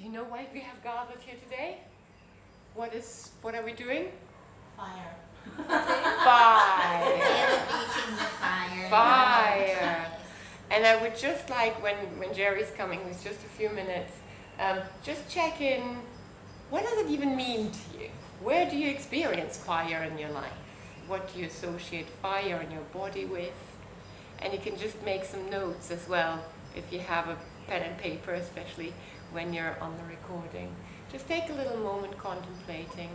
Do you know why we have gathered here today? What are we doing? Fire. Fire. Celebrating the fire. Fire. And I would just like, when Jerry's coming with just a few minutes, just check in, what does it even mean to you? Where do you experience fire in your life? What do you associate fire in your body with? And you can just make some notes as well, if you have a pen and paper, especially when you're on the recording. Just take a little moment contemplating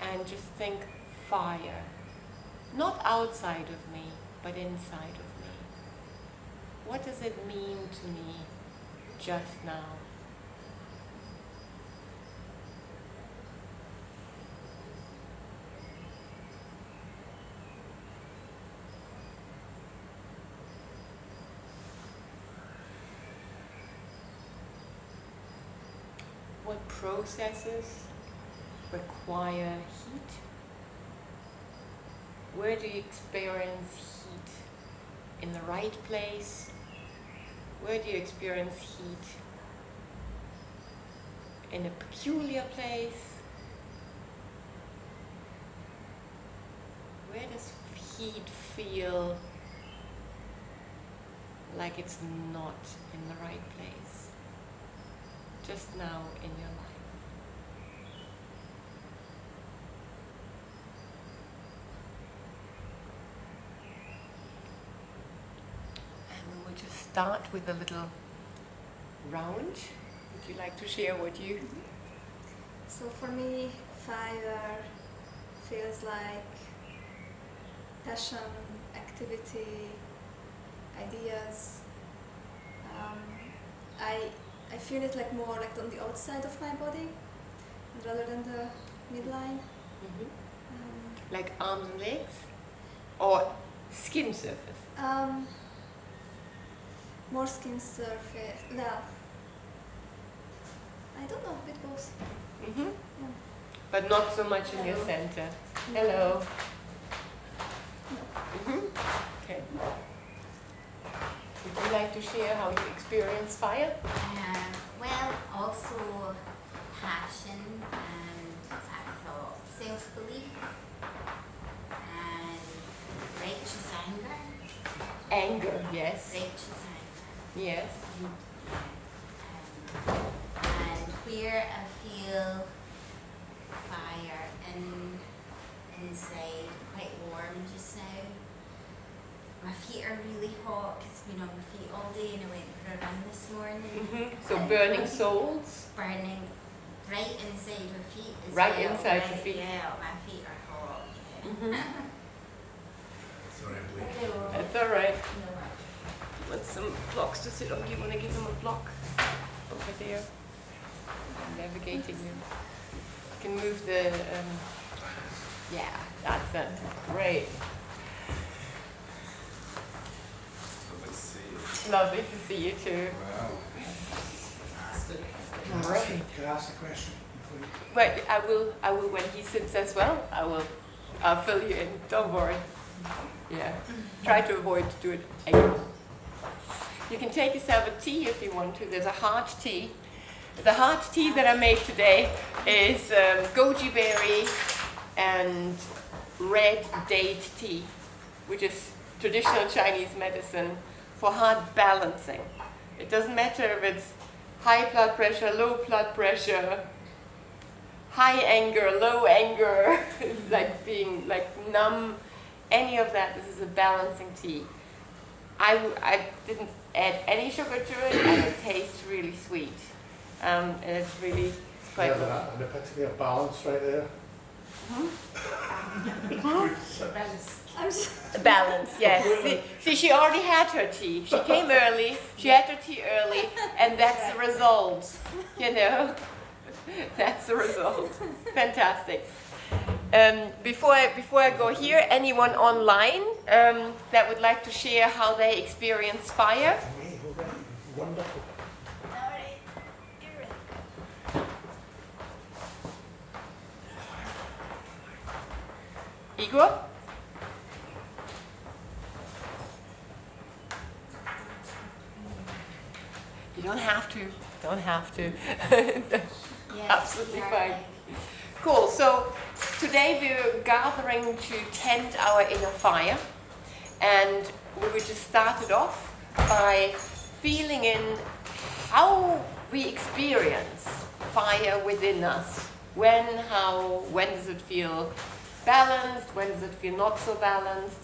and just think fire. Not outside of me, but inside of me. What does it mean to me just now? What processes require heat? Where do you experience heat? In the right place? Where do you experience heat? In a peculiar place? Where does heat feel like it's not in the right place? Just now in your life. And we will just start with a little round. Would you like to share what you... So for me, fire feels like passion, activity, ideas. I feel it like more like on the outside of my body rather than the midline. Like arms and legs? Or skin surface? More skin surface. Well, I don't know, a bit both. Yeah. But not so much in your Hello. center. No. Hello. No. Okay. Would you like to share how you experience fire? Well, also passion and I thought self-belief and righteous anger. Anger, yes. Righteous anger. Yes. And where I feel fire inside, quite warm just now. My feet are really hot because I've been on my feet all day and I went for a run this morning. So burning souls? Burning right inside my feet as Right well. inside your feet. Yeah, my feet are hot. Yeah. Sorry, I'm late. That's all right. You want some blocks to sit on? Do you want to give them a block over there? I'm navigating them. I can move the... yeah, that's it. Great. Lovely to see you. Lovely to see you too. Wow. Right. Can I ask a question? Well, I will when he sits as well. I'll fill you in. Don't worry. Yeah. Try to avoid to do it again. You can take yourself a tea if you want to. There's a hard tea. The hard tea that I made today is goji berry and red date tea, which is traditional Chinese medicine for heart balancing. It doesn't matter if it's high blood pressure, low blood pressure, high anger, low anger, like being like numb, any of that. This is a balancing tea. I didn't add any sugar to it, and it tastes really sweet. And it's really quite good. And a particular balance right there. Balance, yes. See, she already had her tea. She came early, she had her tea early, and that's the result, you know? That's the result. Fantastic. Before I go here, anyone online that would like to share how they experience fire? Wonderful. Igor? You don't have to. don't have to. Yes, Absolutely yeah, fine. Cool. So today we're gathering to tend our inner fire, and we would just start it off by feeling in how we experience fire within us. When, how, when does it feel balanced? When does it feel not so balanced?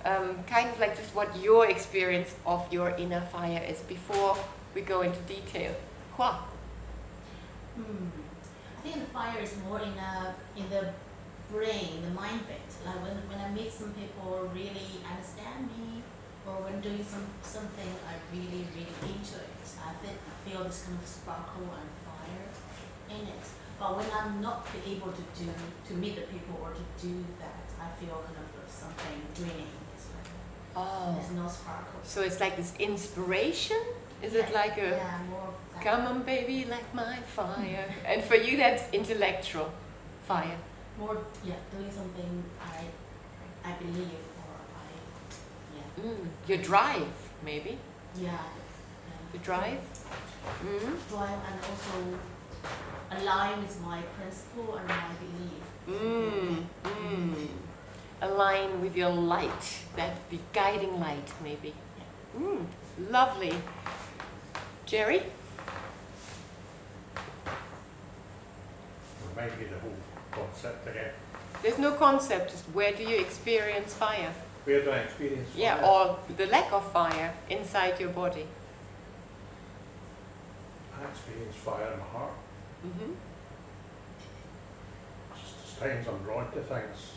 Kind of like just what your experience of your inner fire is before we go into detail. Hua. I think the fire is more in the brain, the mind bit. Like when I meet some people who really understand me, or when doing something I really enjoy it. I feel this kind of sparkle and fire in it. But when I'm not able to meet the people or to do that, I feel kind of something draining. Oh. There's no sparkle. So it's like this inspiration? Is it like a, yeah, more of that. come on baby, like my fire? And for you that's intellectual fire. More, doing something I believe or Your drive, maybe? yeah. Your drive? Drive and also align with my principle and my belief. Align with your light, that the guiding light, maybe. Lovely. Jerry? Remind me the whole concept again. There's no concept, just where do you experience fire? Where do I experience fire? Yeah, or the lack of fire inside your body. I experience fire in my heart. Just as times I'm drawn to things,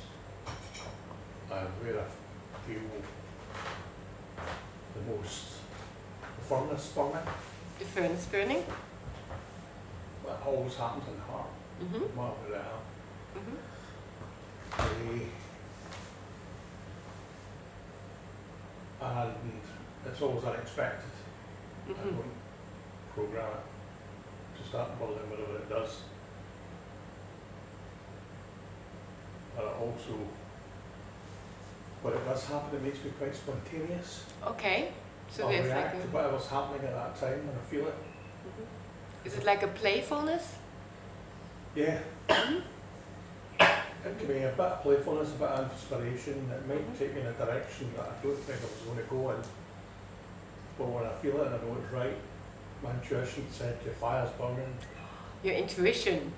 and where I feel the most the furnace burning. The furnace burning. That always happens in the heart. What would that happen? And it's always unexpected. I don't program it to start building whatever it does. But it also, when it does happen, it makes me quite spontaneous. Okay. So I'll there's react like to whatever's happening at that time when I feel it. is it like a playfulness? Yeah. It can be a bit of playfulness, a bit of inspiration. It might take me in a direction that I don't think I was going to go in. But when I feel it and I know it's right, my intuition said your fire's burning. Your intuition.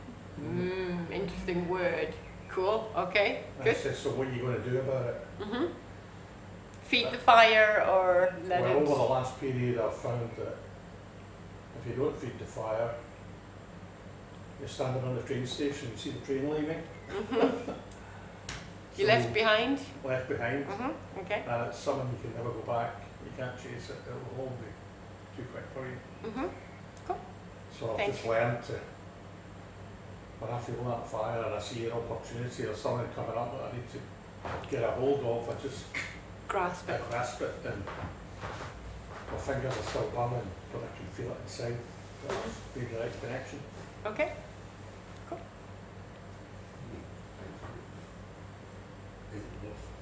Interesting word. Cool. Okay. And Good. it says, so what are you going to do about it? Feed the fire or let Well, it. over the last period I've found that if you don't feed the fire, you're standing on the train station, you see the train leaving. You So left behind. left behind. Okay. And it's something you can never go back. You can't chase it. It will all be too quick for you. Cool. So I've Thank just learned to, when I feel that fire and I see an opportunity or something coming up that I need to get a hold of, I just Grasp it. grasp it, and my fingers are still burning, but I can feel it inside. That's been the right connection. Okay.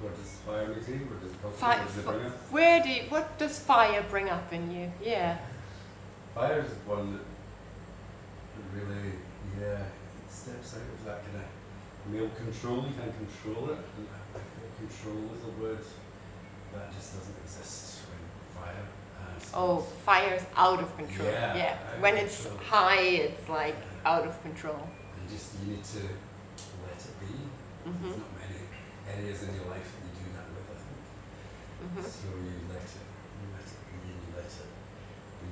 What does fire mean? What does it Fire. what does it bring up? What does fire bring up in you? Yeah. Fire is one that really, steps out of that kind of male control. You can control it. And I feel control is a word that just doesn't exist when fire. Oh, fire's out of control. Yeah, out When of it's control. high, it's like out of control. And just you need to let it be. There's not many areas in your life that you do that with, I think. So you let it be, and you let it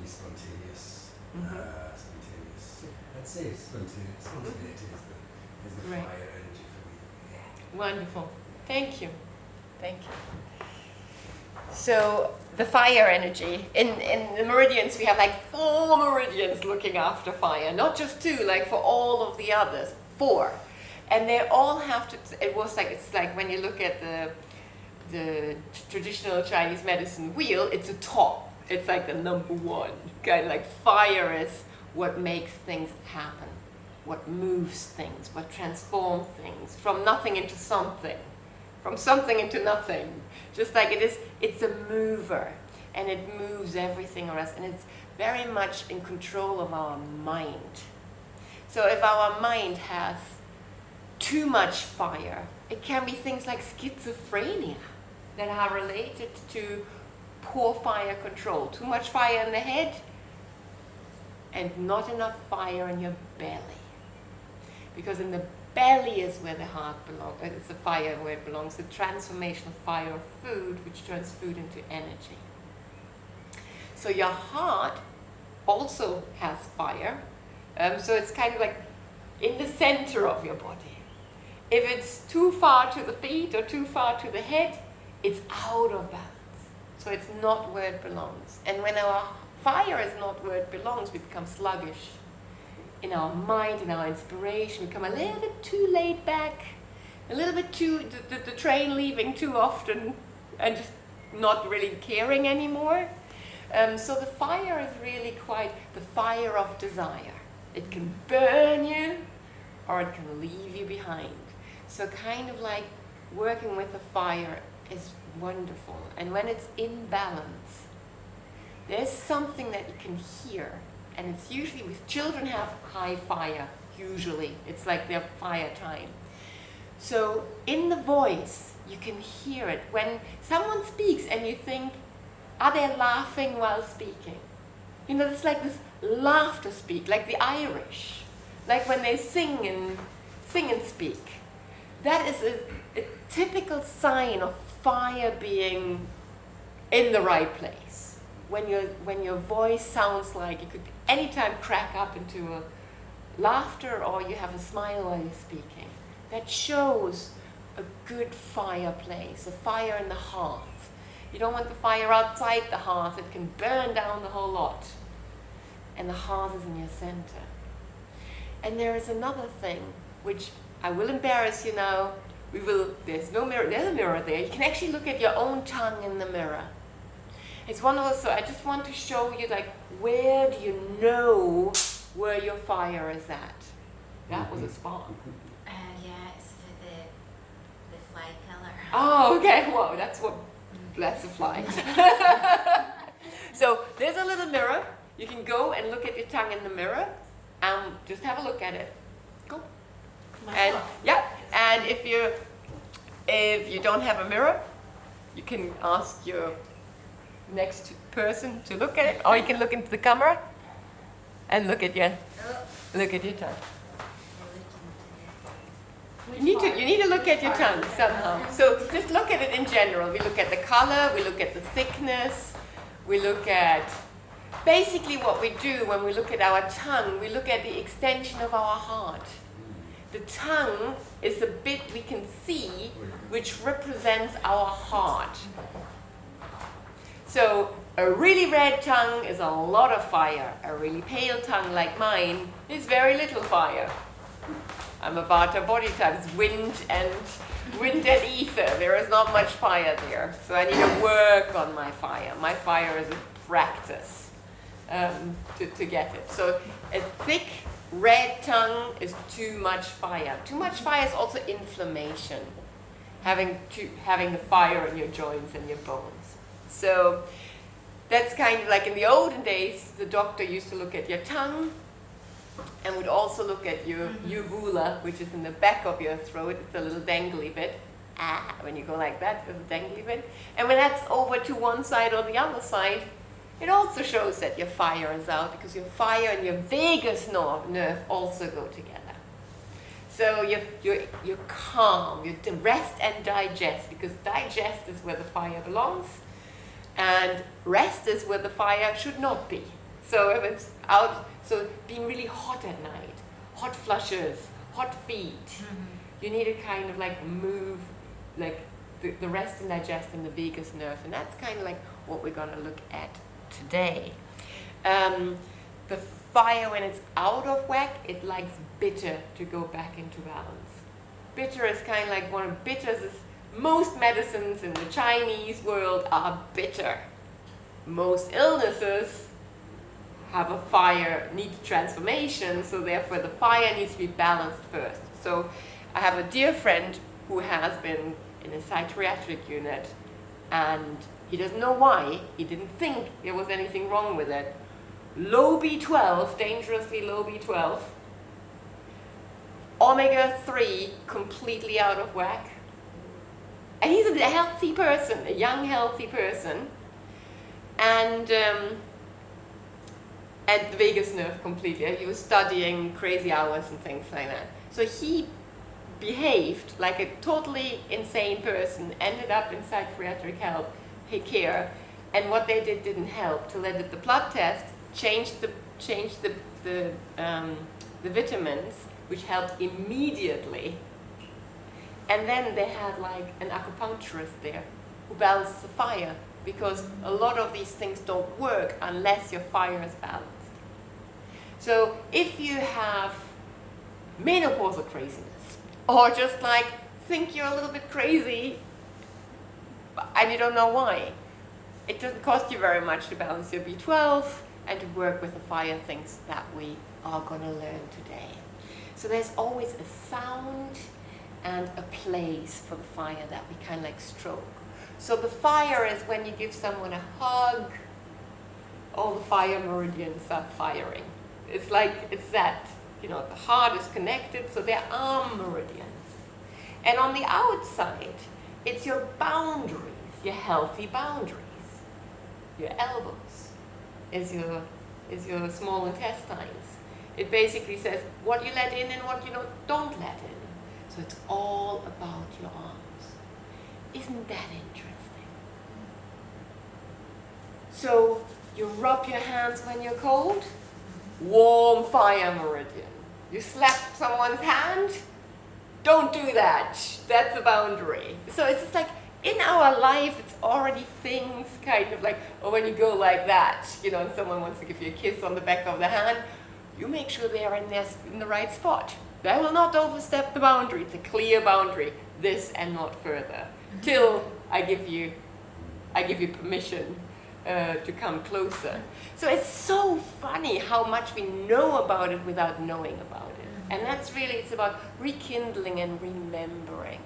be spontaneous. Spontaneous. I'd say spontaneity is the Right. fire energy for me. Wonderful. Thank you. Thank you. So the fire energy in the meridians, we have like 4 meridians looking after fire, not just 2, like for all of the others, 4, and they all have to. It's like when you look at the traditional Chinese medicine wheel, it's a top. It's like the number 1 kind of like fire is what makes things happen, what moves things, what transforms things from nothing into something. From something into nothing, just like it is, it's a mover, and it moves everything around us, and it's very much in control of our mind. So if our mind has too much fire, it can be things like schizophrenia that are related to poor fire control. Too much fire in the head and not enough fire in your belly. Because in the belly is where the heart belongs, it's the fire where it belongs, the transformational fire of food, which turns food into energy. So your heart also has fire. So it's kind of like in the center of your body. If it's too far to the feet or too far to the head, it's out of balance. So it's not where it belongs. And when our fire is not where it belongs, we become sluggish in our mind, in our inspiration. We become a little bit too laid back, a little bit too, the train leaving too often and just not really caring anymore. So the fire is really quite the fire of desire. It can burn you or it can leave you behind. So kind of like working with the fire is wonderful. And when it's in balance, there's something that you can hear. And it's usually with children have high fire, usually. It's like their fire time. So in the voice, you can hear it. When someone speaks and you think, are they laughing while speaking? You know, it's like this laughter speak, like the Irish. Like when they sing and speak. That is a typical sign of fire being in the right place. When your voice sounds like it could anytime crack up into a laughter or you have a smile while you're speaking. That shows a good fireplace, a fire in the hearth. You don't want the fire outside the hearth, it can burn down the whole lot. And the hearth is in your center. And there is another thing, which I will embarrass you now. There's no mirror, there's a mirror there. You can actually look at your own tongue in the mirror. It's one of those, so I just want to show you, like, where do you know where your fire is at? That was a spark. Yeah, it's for the fly color. Oh, okay, whoa, that's what, bless the flies. So there's a little mirror. You can go and look at your tongue in the mirror and just have a look at it. Go. And yeah, and if you don't have a mirror, you can ask your next person to look at it, or you can look into the camera and look at your tongue. You need to look at your tongue somehow. So just look at it in general. We look at the color, we look at the thickness, we look at basically what we do when we look at our tongue, we look at the extension of our heart. The tongue is the bit we can see which represents our heart. So a really red tongue is a lot of fire. A really pale tongue like mine is very little fire. I'm a Vata body type. It's wind and ether. There is not much fire there. So I need to work on my fire. My fire is a practice to get it. So a thick red tongue is too much fire. Too much fire is also inflammation. Having the fire in your joints and your bones. So that's kind of like in the olden days, the doctor used to look at your tongue and would also look at your uvula, which is in the back of your throat. It's a little dangly bit. When you go like that, there's a dangly bit. And when that's over to one side or the other side, it also shows that your fire is out, because your fire and your vagus nerve also go together. So you're calm, you rest and digest, because digest is where the fire belongs, and rest is where the fire should not be. So if it's out, so being really hot at night, hot flushes, hot feet, you need to kind of like move, like the rest and digest in the vagus nerve, and that's kind of like what we're going to look at today. The fire, when it's out of whack, it likes bitter to go back into balance. Bitter is kind of like bitters is, most medicines in the Chinese world are bitter. Most illnesses have a fire, need transformation, so therefore the fire needs to be balanced first. So I have a dear friend who has been in a psychiatric unit, and he doesn't know why, he didn't think there was anything wrong with it, low B12, dangerously low B12, omega-3 completely out of whack. And he's a healthy person, a young healthy person, and the vagus nerve completely. He was studying crazy hours and things like that. So he behaved like a totally insane person, ended up in psychiatric care, and what they did didn't help. Till they did the blood test, changed the vitamins, which helped immediately. And then they had like an acupuncturist there who balanced the fire, because a lot of these things don't work unless your fire is balanced. So if you have menopausal craziness, or just like think you're a little bit crazy and you don't know why, it doesn't cost you very much to balance your B12 and to work with the fire things that we are going to learn today. So there's always a sound and a place for the fire that we kind of like stroke. So the fire is when you give someone a hug, all the fire meridians are firing. It's like, it's that, you know, the heart is connected, so there are meridians. And on the outside, it's your boundaries, your healthy boundaries. Your elbows is your small intestines. It basically says what you let in and what you don't let in. So it's all about your arms. Isn't that interesting? So you rub your hands when you're cold, warm fire meridian. You slap someone's hand, don't do that. That's a boundary. So it's just like in our life, it's already things kind of like, or when you go like that, you know, and someone wants to give you a kiss on the back of the hand, you make sure they are in the right spot. They will not overstep the boundary. It's a clear boundary, this and not further, till I give you permission to come closer. So it's so funny how much we know about it without knowing about it. And that's really, it's about rekindling and remembering.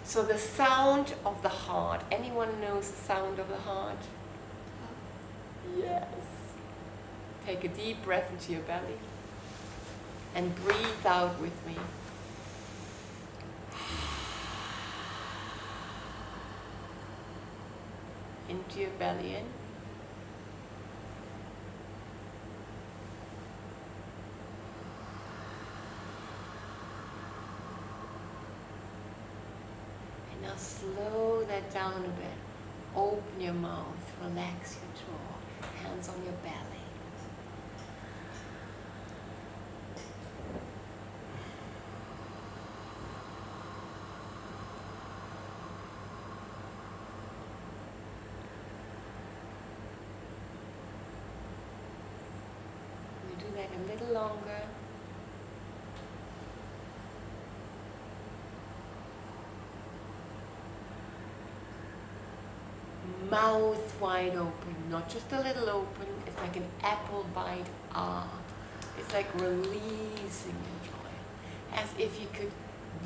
So the sound of the heart. Anyone knows the sound of the heart? Yes. Take a deep breath into your belly and breathe out with me. Into your belly in. And now slow that down a bit. Open your mouth, relax your jaw, hands on your belly. Do that a little longer. Mouth wide open, not just a little open. It's like an apple bite art. It's like releasing your joy, as if you could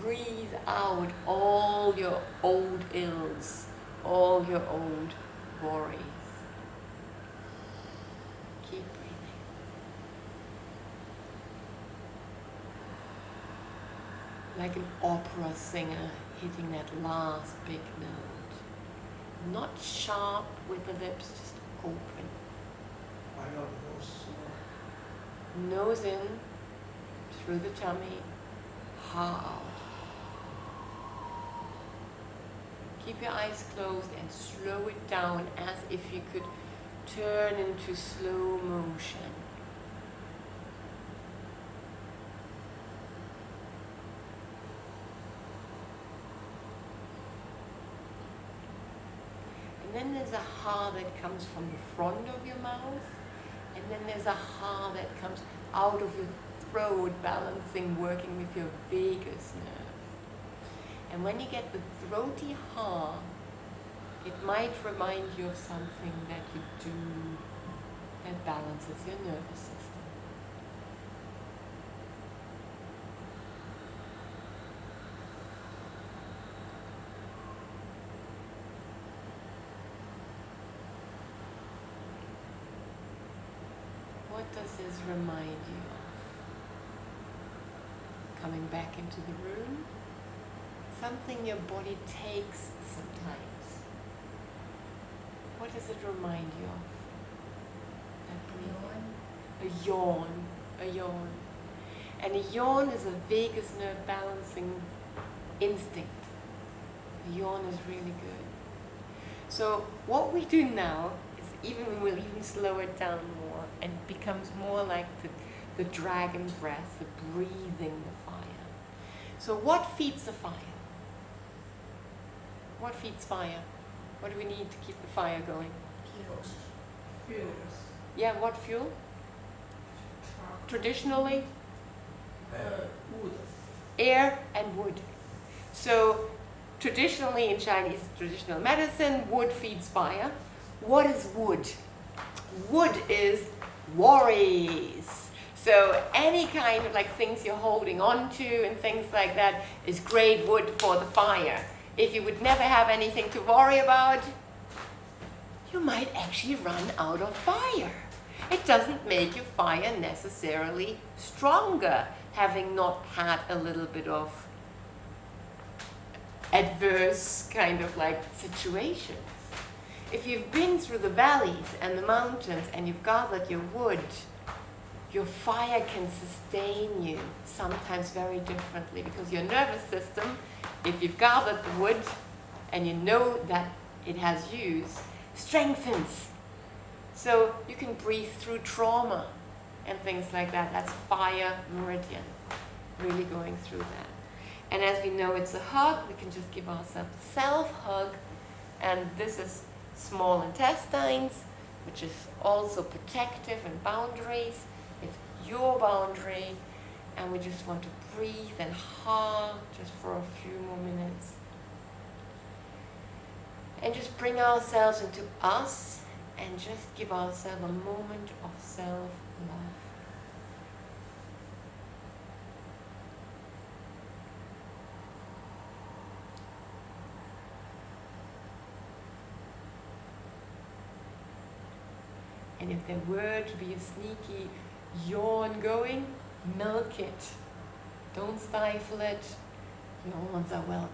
breathe out all your old ills, all your old worries. Keep breathing. Like an opera singer hitting that last big note. Not sharp with the lips, just open. Why not the nose? Nose in, through the tummy, heart out. Keep your eyes closed and slow it down as if you could turn into slow motion. And then there's a ha that comes from the front of your mouth, and then there's a ha that comes out of your throat, balancing, working with your vagus nerve. And when you get the throaty ha, it might remind you of something that you do that balances your nervous system. What does this remind you of? Coming back into the room. Something your body takes sometimes. What does it remind you of? A yawn. A yawn. And a yawn is a vagus nerve balancing instinct. A yawn is really good. So what we do now is we'll even slow it down more, and it becomes more like the dragon breath, the breathing the fire. So what feeds the fire? What feeds fire? What do we need to keep the fire going? Fuels. Yeah, what fuel? Traditionally? Wood. Air and wood. So traditionally in Chinese traditional medicine, wood feeds fire. What is wood? Wood is worries. So any kind of like things you're holding on to and things like that is great wood for the fire. If you would never have anything to worry about, you might actually run out of fire. It doesn't make your fire necessarily stronger, having not had a little bit of adverse kind of like situations. If you've been through the valleys and the mountains and you've gathered your wood, your fire can sustain you sometimes very differently, because your nervous system, if you've gathered the wood and you know that it has use, strengthens. So you can breathe through trauma and things like that. That's fire meridian, really going through that. And as we know it's a hug, we can just give ourselves a self-hug. And this is small intestines, which is also protective and boundaries. It's your boundary. And we just want to breathe and hug just for a few more minutes. And just bring ourselves into us and just give ourselves a moment of self-love. And if there were to be a sneaky yawn going, milk it. Don't stifle it. Yawns are welcome.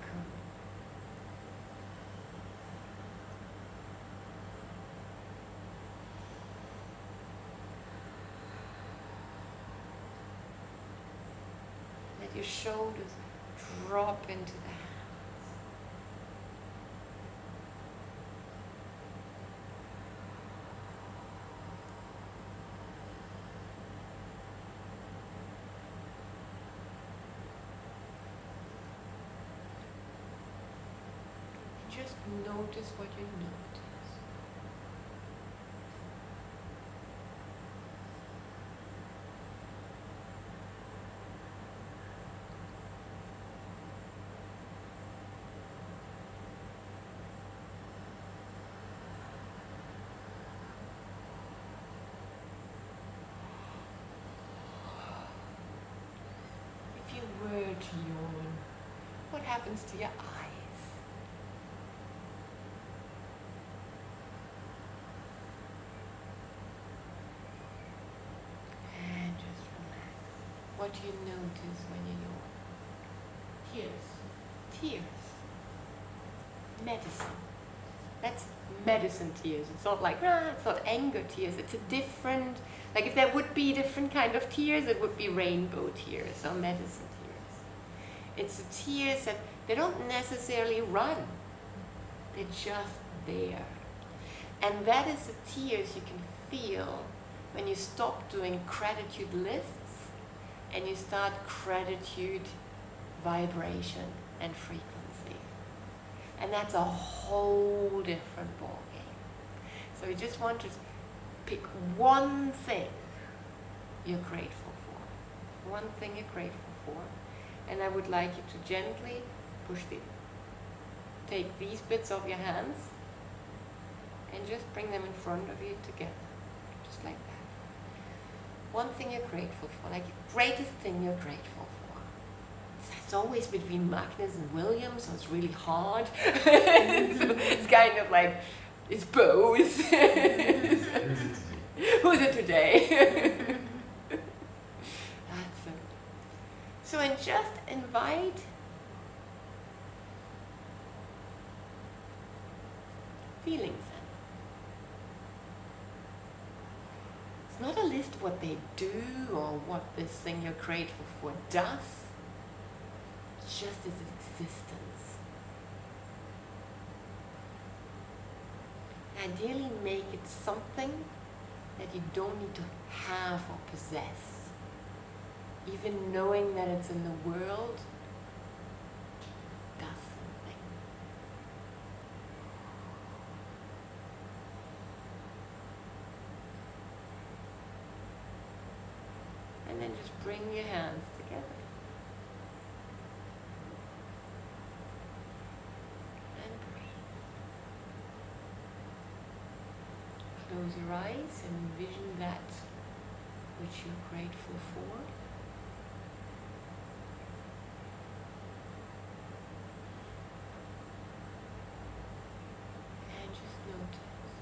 Let your shoulders drop into the hands. Just notice what you notice. If you were to yawn, what happens to your eyes? What do you notice when you yawn? Tears. Tears. Medicine. That's medicine tears. It's not like, it's not anger tears. It's a different, like if there would be different kind of tears, it would be rainbow tears or medicine tears. It's the tears that they don't necessarily run. They're just there. And that is the tears you can feel when you stop doing gratitude lists and you start gratitude vibration and frequency. And that's a whole different ballgame. So you just want to pick one thing you're grateful for. One thing you're grateful for. And I would like you to gently take these bits of your hands and just bring them in front of you together. Just like that. One thing you're grateful for, like the greatest thing you're grateful for. It's always between Magnus and William, so it's really hard. So it's kind of like, it's both. Who's it today? So and just invite feelings in. It's not a list of what they do or what this thing you're grateful for does. It's just its existence. Ideally make it something that you don't need to have or possess. Even knowing that it's in the world does something. And then just bring your hands together. And breathe. Close your eyes and envision that which you're grateful for. And just notice.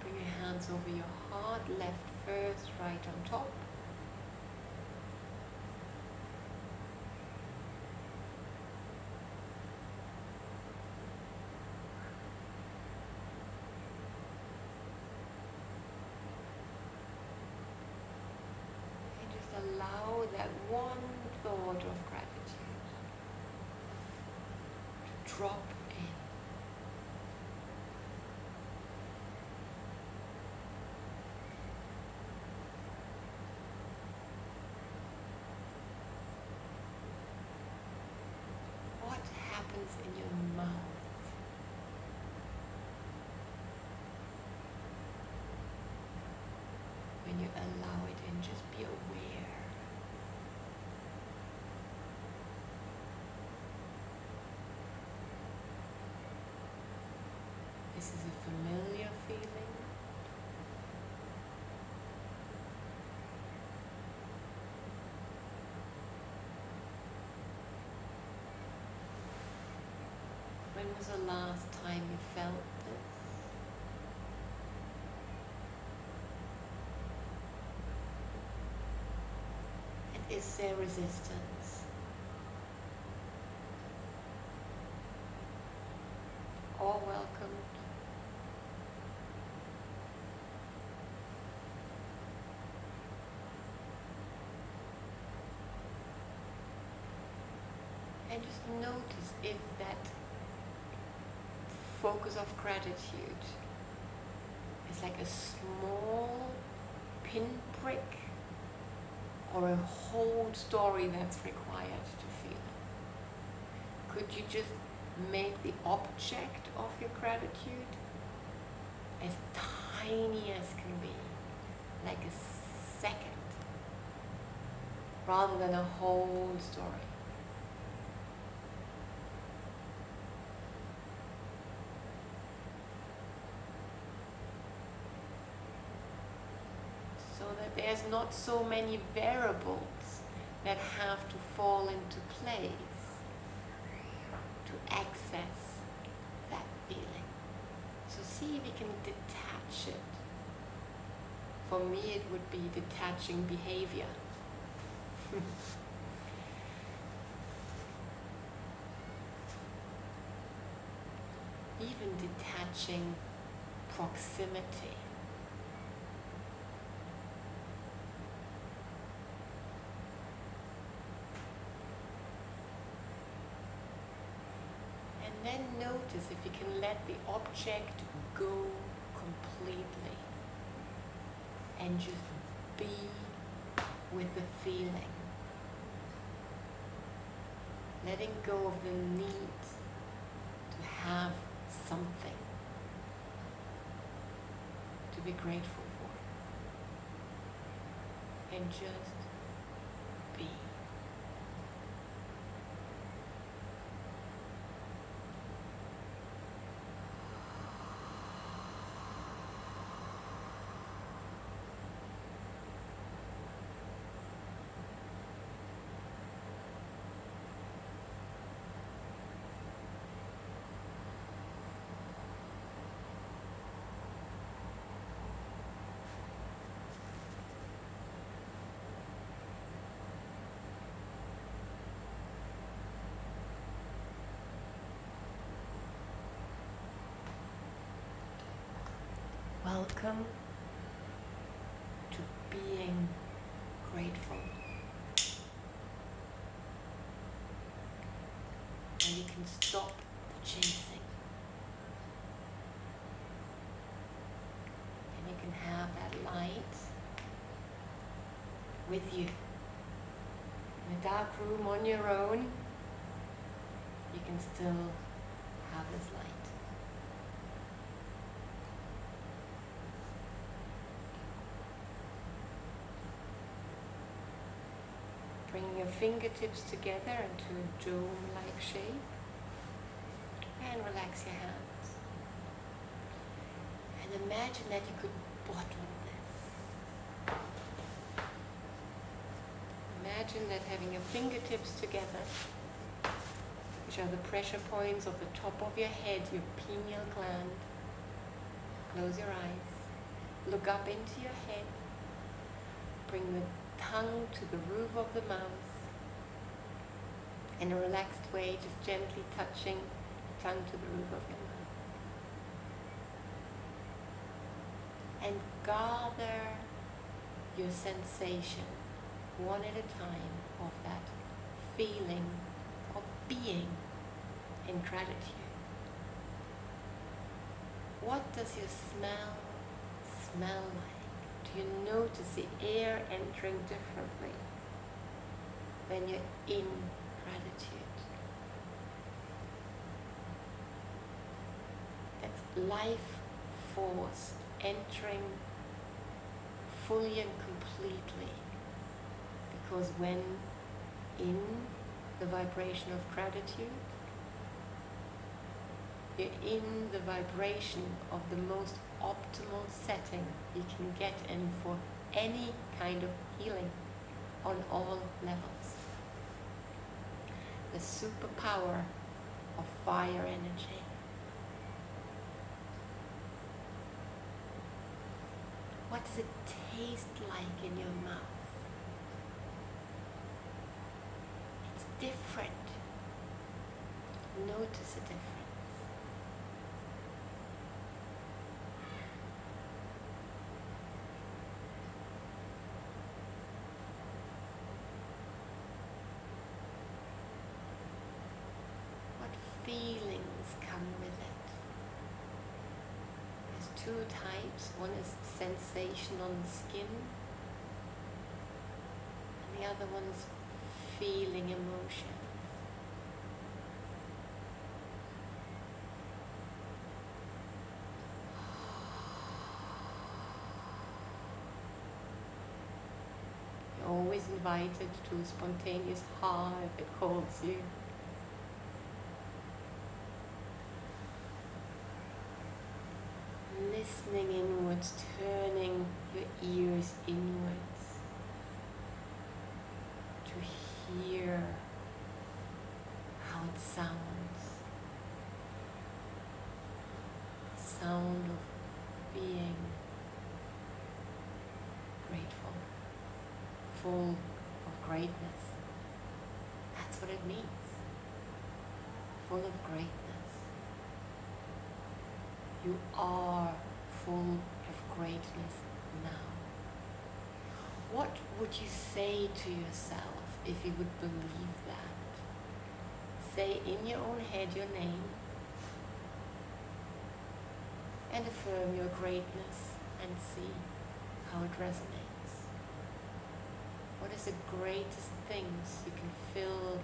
Bring your hands over your heart, left first, right on top. And just allow that one thought of gratitude to drop in. What happens in your mouth? When you allow it in, just be aware. This is a familiar feeling. When was the last time you felt this? And is there resistance? All welcomed. And just notice if that focus of gratitude is like a small pinprick or a whole story that's required to feel it. Could you just make the object of your gratitude as tiny as can be, like a second, rather than a whole story? So that there's not so many variables that have to fall into place to access that feeling. So see if you can detach it. For me it would be detaching behavior. Even detaching proximity. And then notice if you can let the object go completely and just be with the feeling. Letting go of the need to have something to be grateful for. And just be. welcome to being grateful. And you can stop the chasing. And you can have that light with you. In a dark room on your own, you can still have this light. Bringing your fingertips together into a dome-like shape, and relax your hands. And imagine that you could bottle this. Imagine that having your fingertips together, which are the pressure points of the top of your head, your pineal gland. Close your eyes. Look up into your head. Bring the tongue to the roof of the mouth. In a relaxed way, just gently touching the tongue to the roof of your mouth. And gather your sensation one at a time of that feeling of being in gratitude. What does your smell like? Do you notice the air entering differently when you're in gratitude? That's life force entering fully and completely. Because when in the vibration of gratitude, you're in the vibration of the most optimal setting you can get in for any kind of healing on all levels. The superpower of fire energy. What does it taste like in your mouth? It's different. Notice the difference. Feelings come with it. There's two types. One is sensation on the skin, and the other one is feeling emotion. You're always invited to a spontaneous ha if it calls you. Listening inwards, turning your ears inwards to hear how it sounds. The sound of being grateful, full of greatness. That's what it means. Full of greatness. You are full of greatness now. What would you say to yourself if you would believe that? Say in your own head your name and affirm your greatness and see how it resonates. What is the greatest things you can fill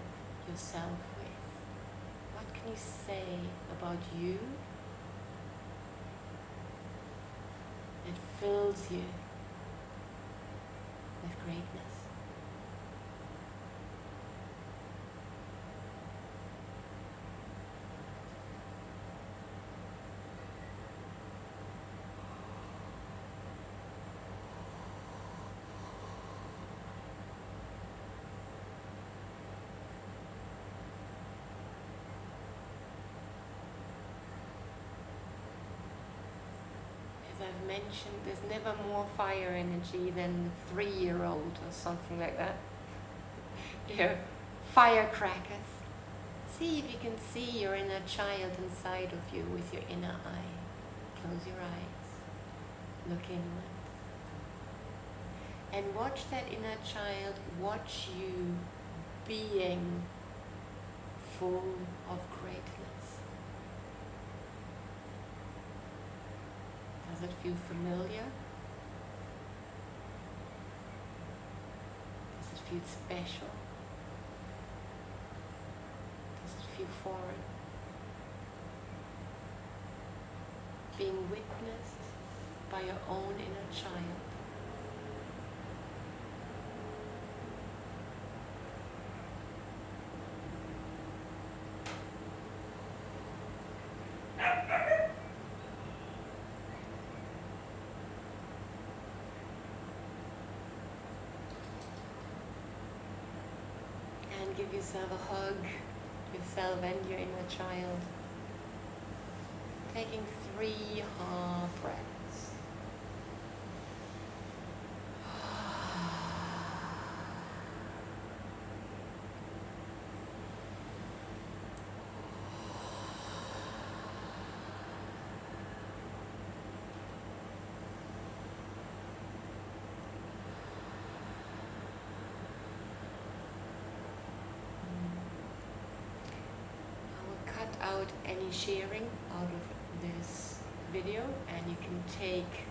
yourself with? What can you say about you? It fills you with greatness. I've mentioned, there's never more fire energy than a 3-year-old or something like that. Firecrackers. See if you can see your inner child inside of you with your inner eye. Close your eyes. Look inward. And watch that inner child, watch you being full of greatness. Does it feel familiar? Does it feel special? Does it feel foreign? Being witnessed by your own inner child. And give yourself a hug, yourself and your inner child. Taking 3 hard breaths. Out any sharing out of this video, and you can take,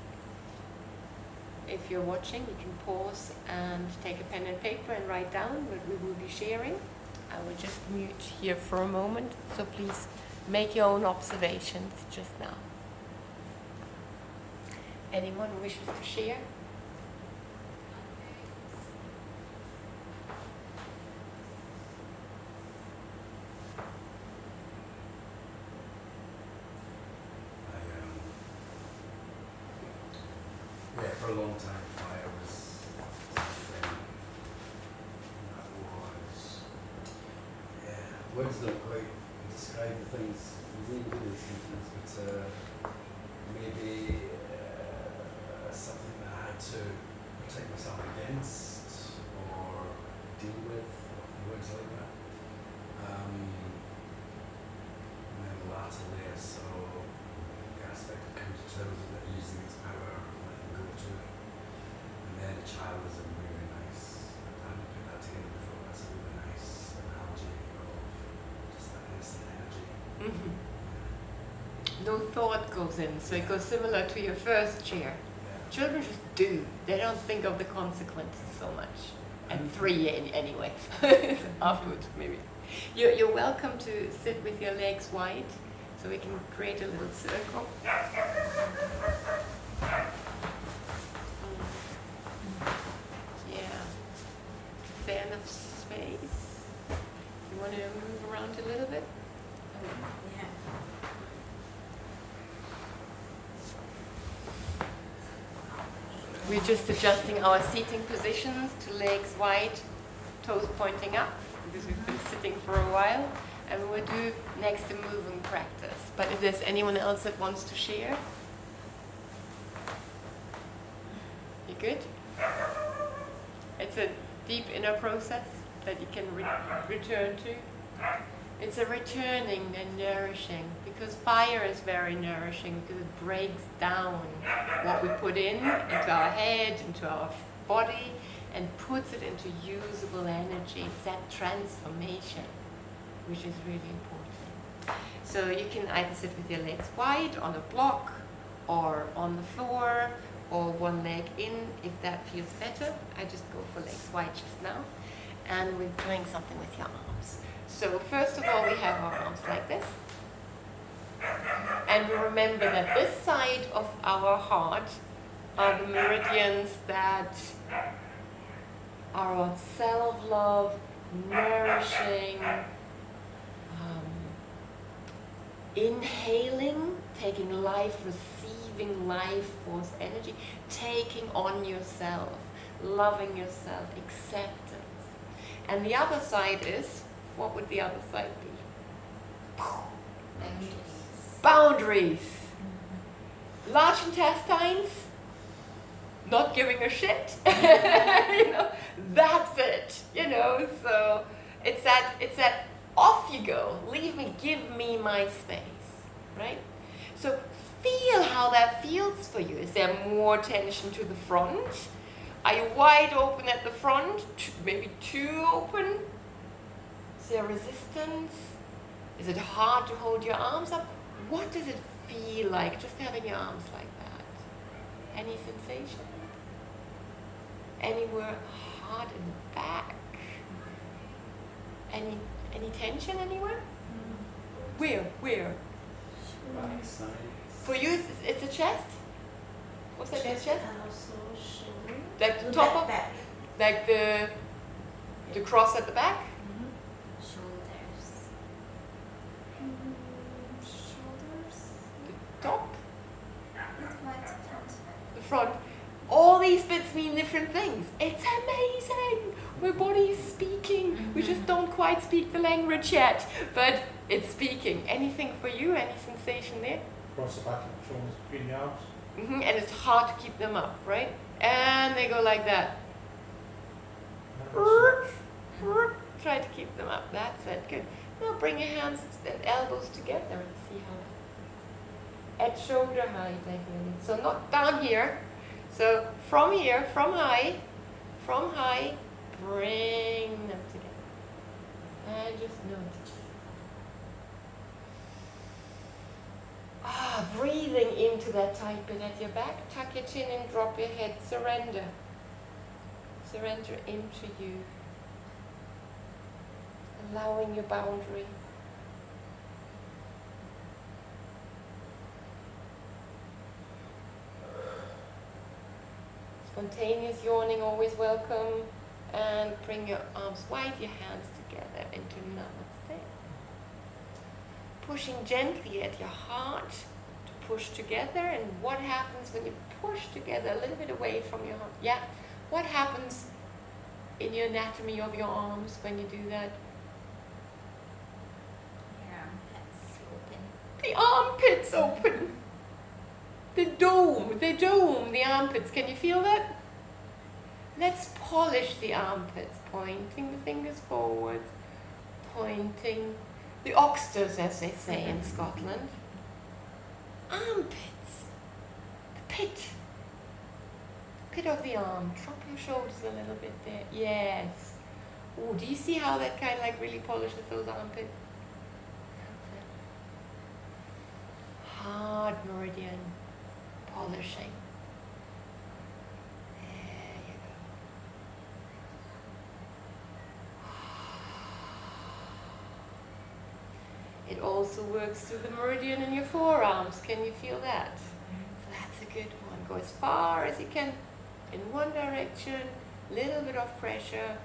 if you're watching, you can pause and take a pen and paper and write down what we will be sharing. I will just mute here for a moment, so please make your own observations just now. Anyone who wishes to share? For a long time, fire was something that was, words don't quite describe the things within the symptoms, but maybe something that I had to protect myself against or deal with, words like that. And then the latter layer, so the aspect of coming to terms with it, using its power, go to it. And then a child is a really nice, I hadn't put that together before, that's a really nice analogy of just that innocent energy. Mm-hmm. No thought goes in, so it goes similar to your first chair. Yeah. Children just do, they don't think of the consequences so much. And 3 anyway, afterwards maybe. You're welcome to sit with your legs wide, so we can create a little circle. Fair enough space. You want to move around a little bit? Yeah. We're just adjusting our seating positions to legs wide, toes pointing up, because we've been sitting for a while. And we'll do next a moving practice. But if there's anyone else that wants to share? You good? It's a deep inner process that you can return to. It's a returning and nourishing, because fire is very nourishing, because it breaks down what we put into our head, into our body, and puts it into usable energy. It's that transformation, which is really important. So you can either sit with your legs wide on a block, or on the floor, or one leg in, if that feels better. I just go for legs wide just now. And we're doing something with your arms. So first of all, we have our arms like this. And we remember that this side of our heart are the meridians that are on self-love, nourishing, inhaling, taking life, receiving life force energy, taking on yourself, loving yourself, acceptance. And the other side is, what would the other side be? Boundaries. Boundaries. Large intestines, not giving a shit. You know, that's it. You know, so it's that off you go. Leave me, give me my space, right? So feel how that feels for you. Is there more tension to the front? Are you wide open at the front? Maybe too open? Is there resistance? Is it hard to hold your arms up? What does it feel like just having your arms like that? Any sensation? Anywhere hard in the back? Any tension anywhere? Where? Back side. For you, it's a chest? What's that, the chest? And also shoulder. Like The top of, back. like the cross at the back? Shoulders. Shoulders. The top? Not quite front. The front. All these bits mean different things. It's amazing. My body is speaking. We just don't quite speak the language yet, but it's speaking. Anything for you? Any sensation there? Across the back of the shoulders, between the arms. And it's hard to keep them up, right? And they go like that. Try to keep them up. That's it. Good. Now bring your hands and elbows together and see how. At shoulder height, like really. So not down here. So from here, from high, bring them together. And just notice. Breathing into that tight bit at your back. Tuck your chin and drop your head. Surrender. Surrender into you. Allowing your boundary. Spontaneous yawning, always welcome. And bring your arms wide, your hands together into Namaste. Pushing gently at your heart to push together. And what happens when you push together a little bit away from your heart? Yeah. What happens in your anatomy of your arms when you do that? Your armpits open. The armpits open. The dome, the armpits. Can you feel that? Let's polish the armpits, pointing the fingers forwards, pointing the oxters, as they say in Scotland. Armpits. The pit of the arm. Drop your shoulders a little bit there. Yes. Oh, do you see how that kind of like really polishes those armpits? That's it. Hard meridian polishing. There you go. It also works through the meridian in your forearms. Can you feel that? So that's a good one. Go as far as you can in one direction, little bit of pressure,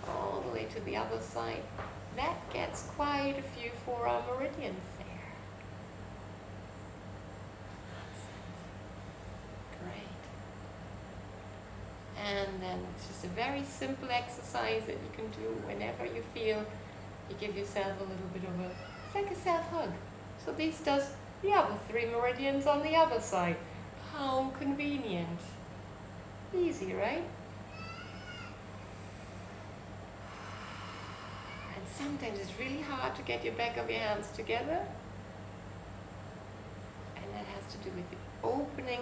all the way to the other side. That gets quite a few forearm meridians there. Great. And then it's just a very simple exercise that you can do whenever you feel you give yourself a little bit of a, it's like a self-hug. So this does the other 3 meridians on the other side. How convenient. Easy, right? And sometimes it's really hard to get your back of your hands together. And that has to do with the opening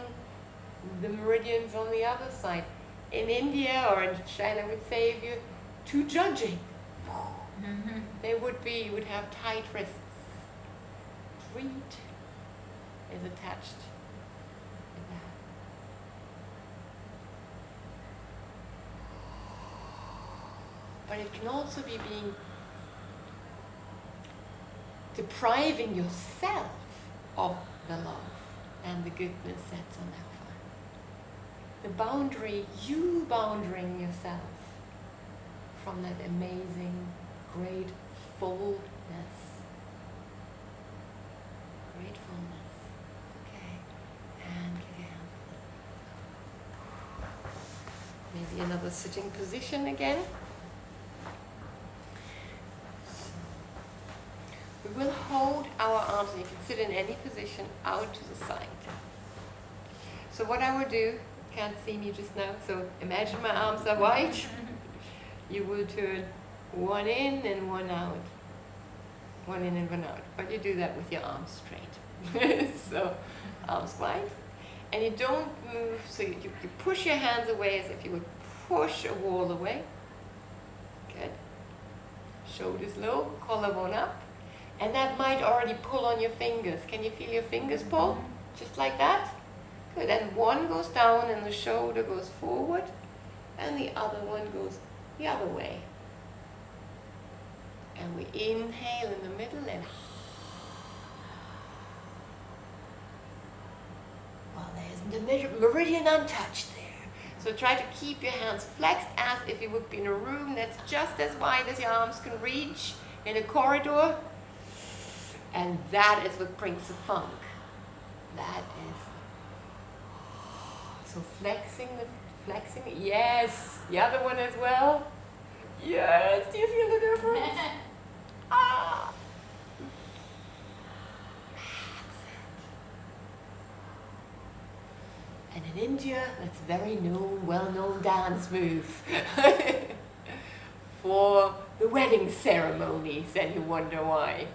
the meridians on the other side. In India or in China would say if you're too judging, they would be, you would have tight wrists. Greed is attached in that. But it can also be being depriving yourself of the love and the goodness that's on that fire. The boundary, you boundarying yourself from that amazing, gratefulness. Gratefulness. Okay. And give your hands a little. Maybe another sitting position again. We will hold our arms, and you can sit in any position, out to the side. So what I will do, can't see me just now, so imagine my arms are wide. You will turn one in and one out. one in and one out. But you do that with your arms straight. So, arms wide. And you don't move, so you push your hands away as if you would push a wall away. Good. Shoulders low, collarbone up. And that might already pull on your fingers. Can you feel your fingers pull? Just like that? Good. And one goes down and the shoulder goes forward. And the other one goes the other way. And we inhale in the middle and well, there's the meridian untouched there. So try to keep your hands flexed as if you would be in a room that's just as wide as your arms can reach in a corridor. And that is what brings the funk. That is. So flexing, yes. The other one as well. Yes, do you feel the difference? Ah. And in India, that's a very well-known dance move for the wedding ceremonies, and you wonder why.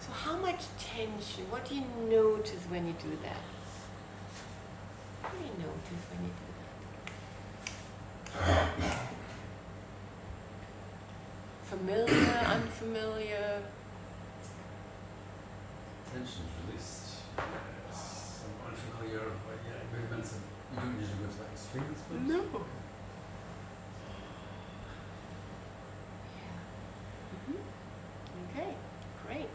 So how much tension, what do you notice when you do that? What do you notice when you do that? Familiar, unfamiliar? Tension's released. Some unfamiliar movements that you don't usually go to that extreme, I suppose. No. Okay, great.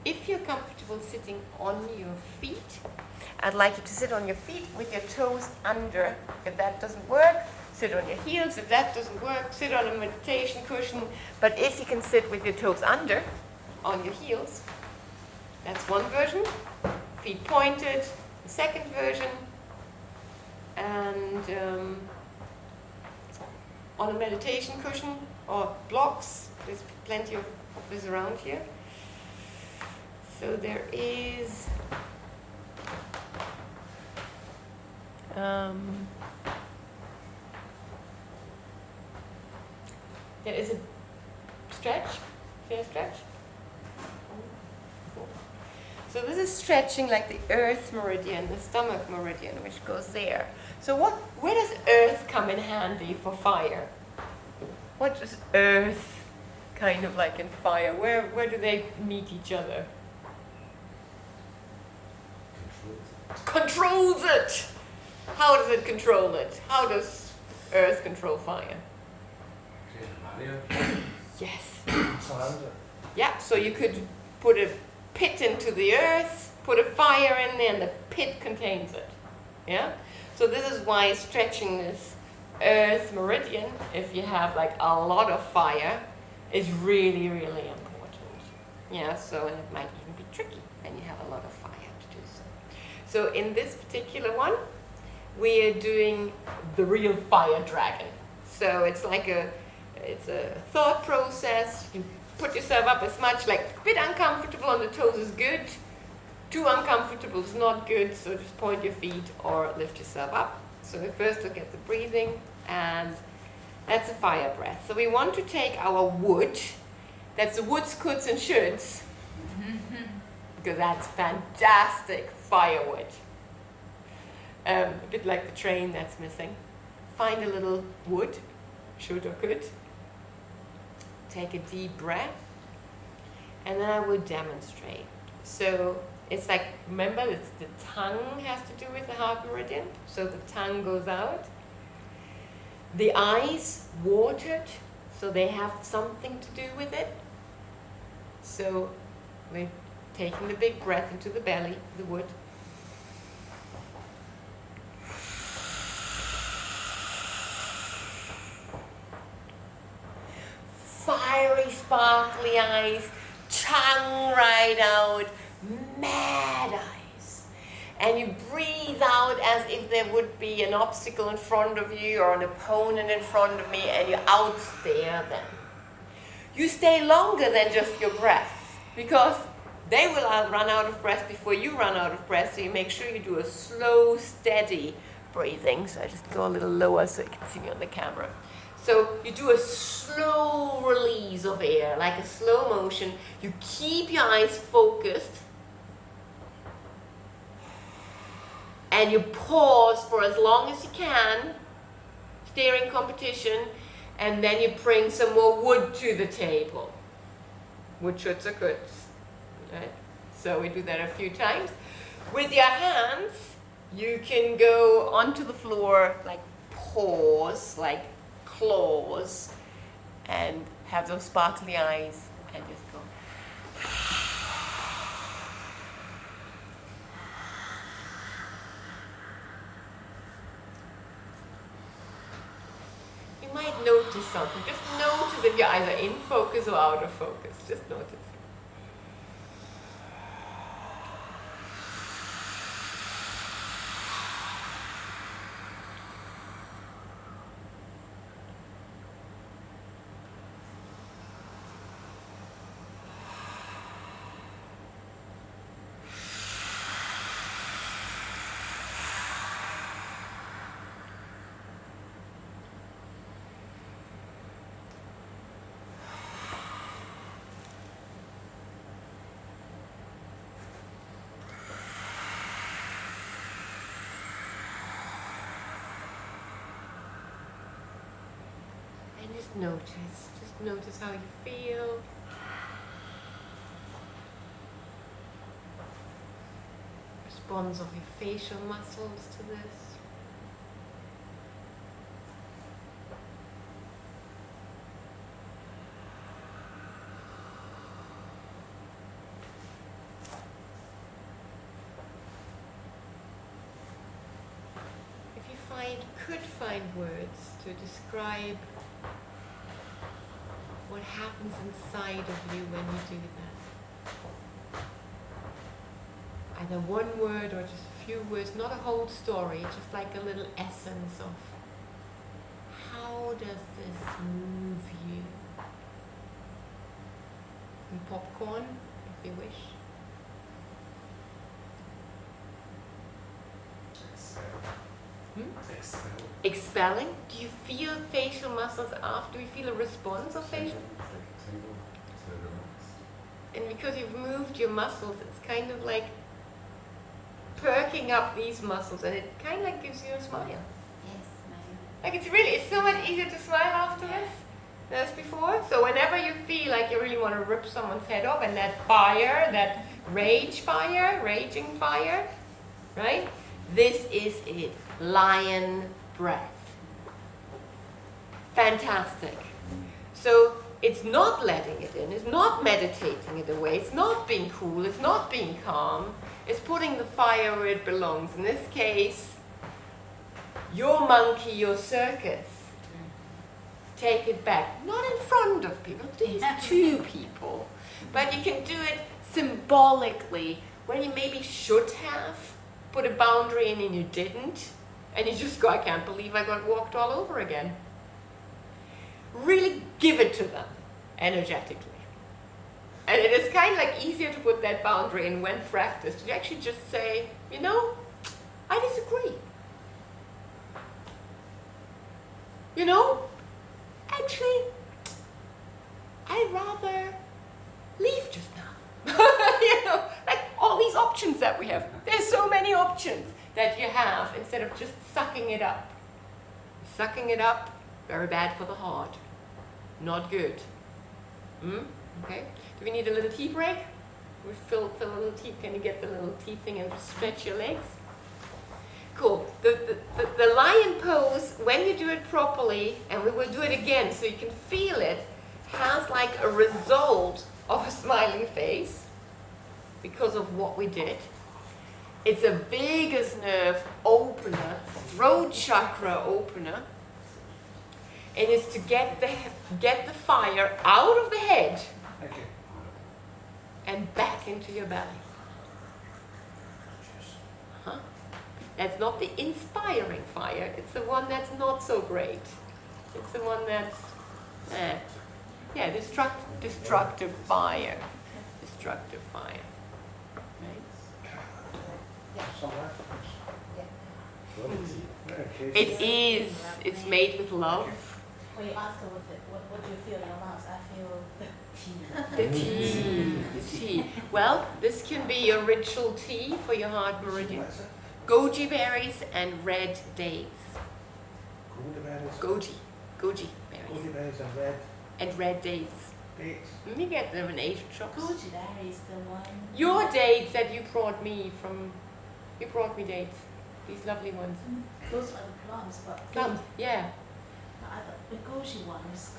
If you're comfortable sitting on your feet, I'd like you to sit on your feet with your toes under. If that doesn't work, sit on your heels. If that doesn't work, sit on a meditation cushion. But if you can sit with your toes under, on your heels, that's one version. Feet pointed, the second version. And on a meditation cushion or blocks, there's plenty of this around here. So there is a stretch, fair stretch. So this is stretching like the earth meridian, the stomach meridian, which goes there. So where does earth come in handy for fire? What does earth kind of like in fire? Where do they meet each other? Controls it! How does it control it? How does earth control fire? Create a barrier. Yes. Surround it. Yeah, so you could put a pit into the earth, put a fire in there, and the pit contains it. Yeah? So this is why stretching this earth meridian, if you have like a lot of fire, is really, really important. Yeah, so and it might even be tricky when you have a lot of fire to do so. So in this particular one, we are doing the real fire dragon. So it's like it's a thought process. You put yourself up as much, like a bit uncomfortable on the toes is good. Too uncomfortable is not good, so just point your feet or lift yourself up. So we first look at the breathing, and that's a fire breath. So we want to take our wood, that's the woulds, coulds and shoulds, because that's fantastic firewood. A bit like the train that's missing. Find a little wood, should or could. Take a deep breath, and then I will demonstrate. So it's like, remember, it's the tongue has to do with the heart meridian, so the tongue goes out. The eyes watered, so they have something to do with it. So we're taking the big breath into the belly, the wood. Fiery, sparkly eyes, tongue right out, mad eyes. And you breathe out as if there would be an obstacle in front of you or an opponent in front of me, and you outstare them. You stay longer than just your breath, because They will run out of breath before you run out of breath, so you make sure you do a slow, steady breathing. So I just go a little lower so you can see me on the camera. So you do a slow release of air, like a slow motion. You keep your eyes focused. And you pause for as long as you can, steering competition, and then you bring some more wood to the table. Wood schützt are good. Right? So we do that a few times. With your hands, you can go onto the floor like paws, like claws, and have those sparkly eyes, and just go. You might notice something. Just notice if your eyes are in focus or out of focus. Just notice. Just notice how you feel. Response of your facial muscles to this. If you could find words to describe what happens inside of you when you do that. Either one word or just a few words, not a whole story, just like a little essence of how does this move you? And popcorn, if you wish. Exhale. Expelling? Do you feel facial muscles after? Do you feel a response of facial? And because you've moved your muscles, it's kind of like perking up these muscles, and it kind of like gives you a smile. Yes, smile. Like it's so much easier to smile after this than as before. So whenever you feel like you really want to rip someone's head off, and that fire, that raging fire, right? This is it. Lion breath. Fantastic. So it's not letting it in, it's not meditating it away, it's not being cool, it's not being calm, it's putting the fire where it belongs. In this case, your monkey, your circus. Take it back. Not in front of people, these two people. But you can do it symbolically when you maybe should have put a boundary in and you didn't. And you just go, I can't believe I got walked all over again. Really give it to them energetically. And it is kind of like easier to put that boundary in when practiced. You actually just say, you know, I disagree. You know, actually, I'd rather leave just now. You know, like all these options that we have. There's so many options that you have instead of just sucking it up. Sucking it up, very bad for the heart. Not good. Okay. Do we need a little tea break? We fill a little tea. Can you get the little tea thing and just stretch your legs? Cool. The lion pose, when you do it properly, and we will do it again so you can feel it, has like a result of a smiling face because of what we did. It's a vagus nerve opener, throat chakra opener, and it's to get the fire out of the head Okay. and back into your belly. Huh? That's not the inspiring fire, it's the one that's not so great. It's the one that's, destructive fire. Destructive fire. Some left. Okay. It is. It's made with love. When you ask her what do you feel in your mouth, I feel the tea. The tea. The tea. Well, this can be your ritual tea for your heart meridian. What's it? Goji berries and red dates. Goji berries. Goji berries. Goji berries and red And red dates. dates. You get them in Asian shops. Goji berry is the one. Your dates that you brought me from. You brought me dates. These lovely ones. Those are the plums, but Plums, yeah. the goji one is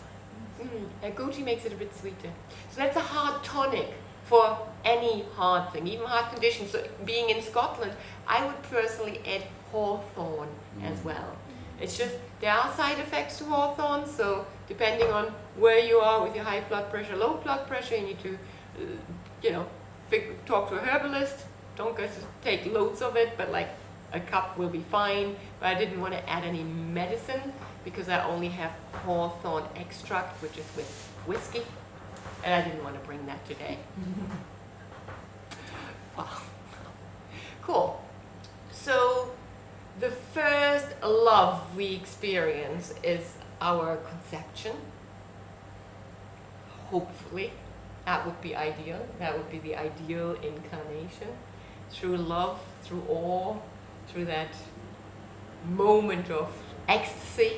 Goji makes it a bit sweeter. So that's a heart tonic for any heart thing, even heart conditions. So being in Scotland, I would personally add hawthorn as well. It's just, there are side effects to hawthorn, so depending on where you are with your high blood pressure, low blood pressure, you need to, talk to a herbalist. Don't just take loads of it, but like a cup will be fine. But I didn't want to add any medicine because I only have hawthorn extract, which is with whiskey, and I didn't want to bring that today. Wow. Cool. So the first love we experience is our conception. Hopefully, that would be ideal. That would be the ideal incarnation. Through love, through awe, through that moment of ecstasy.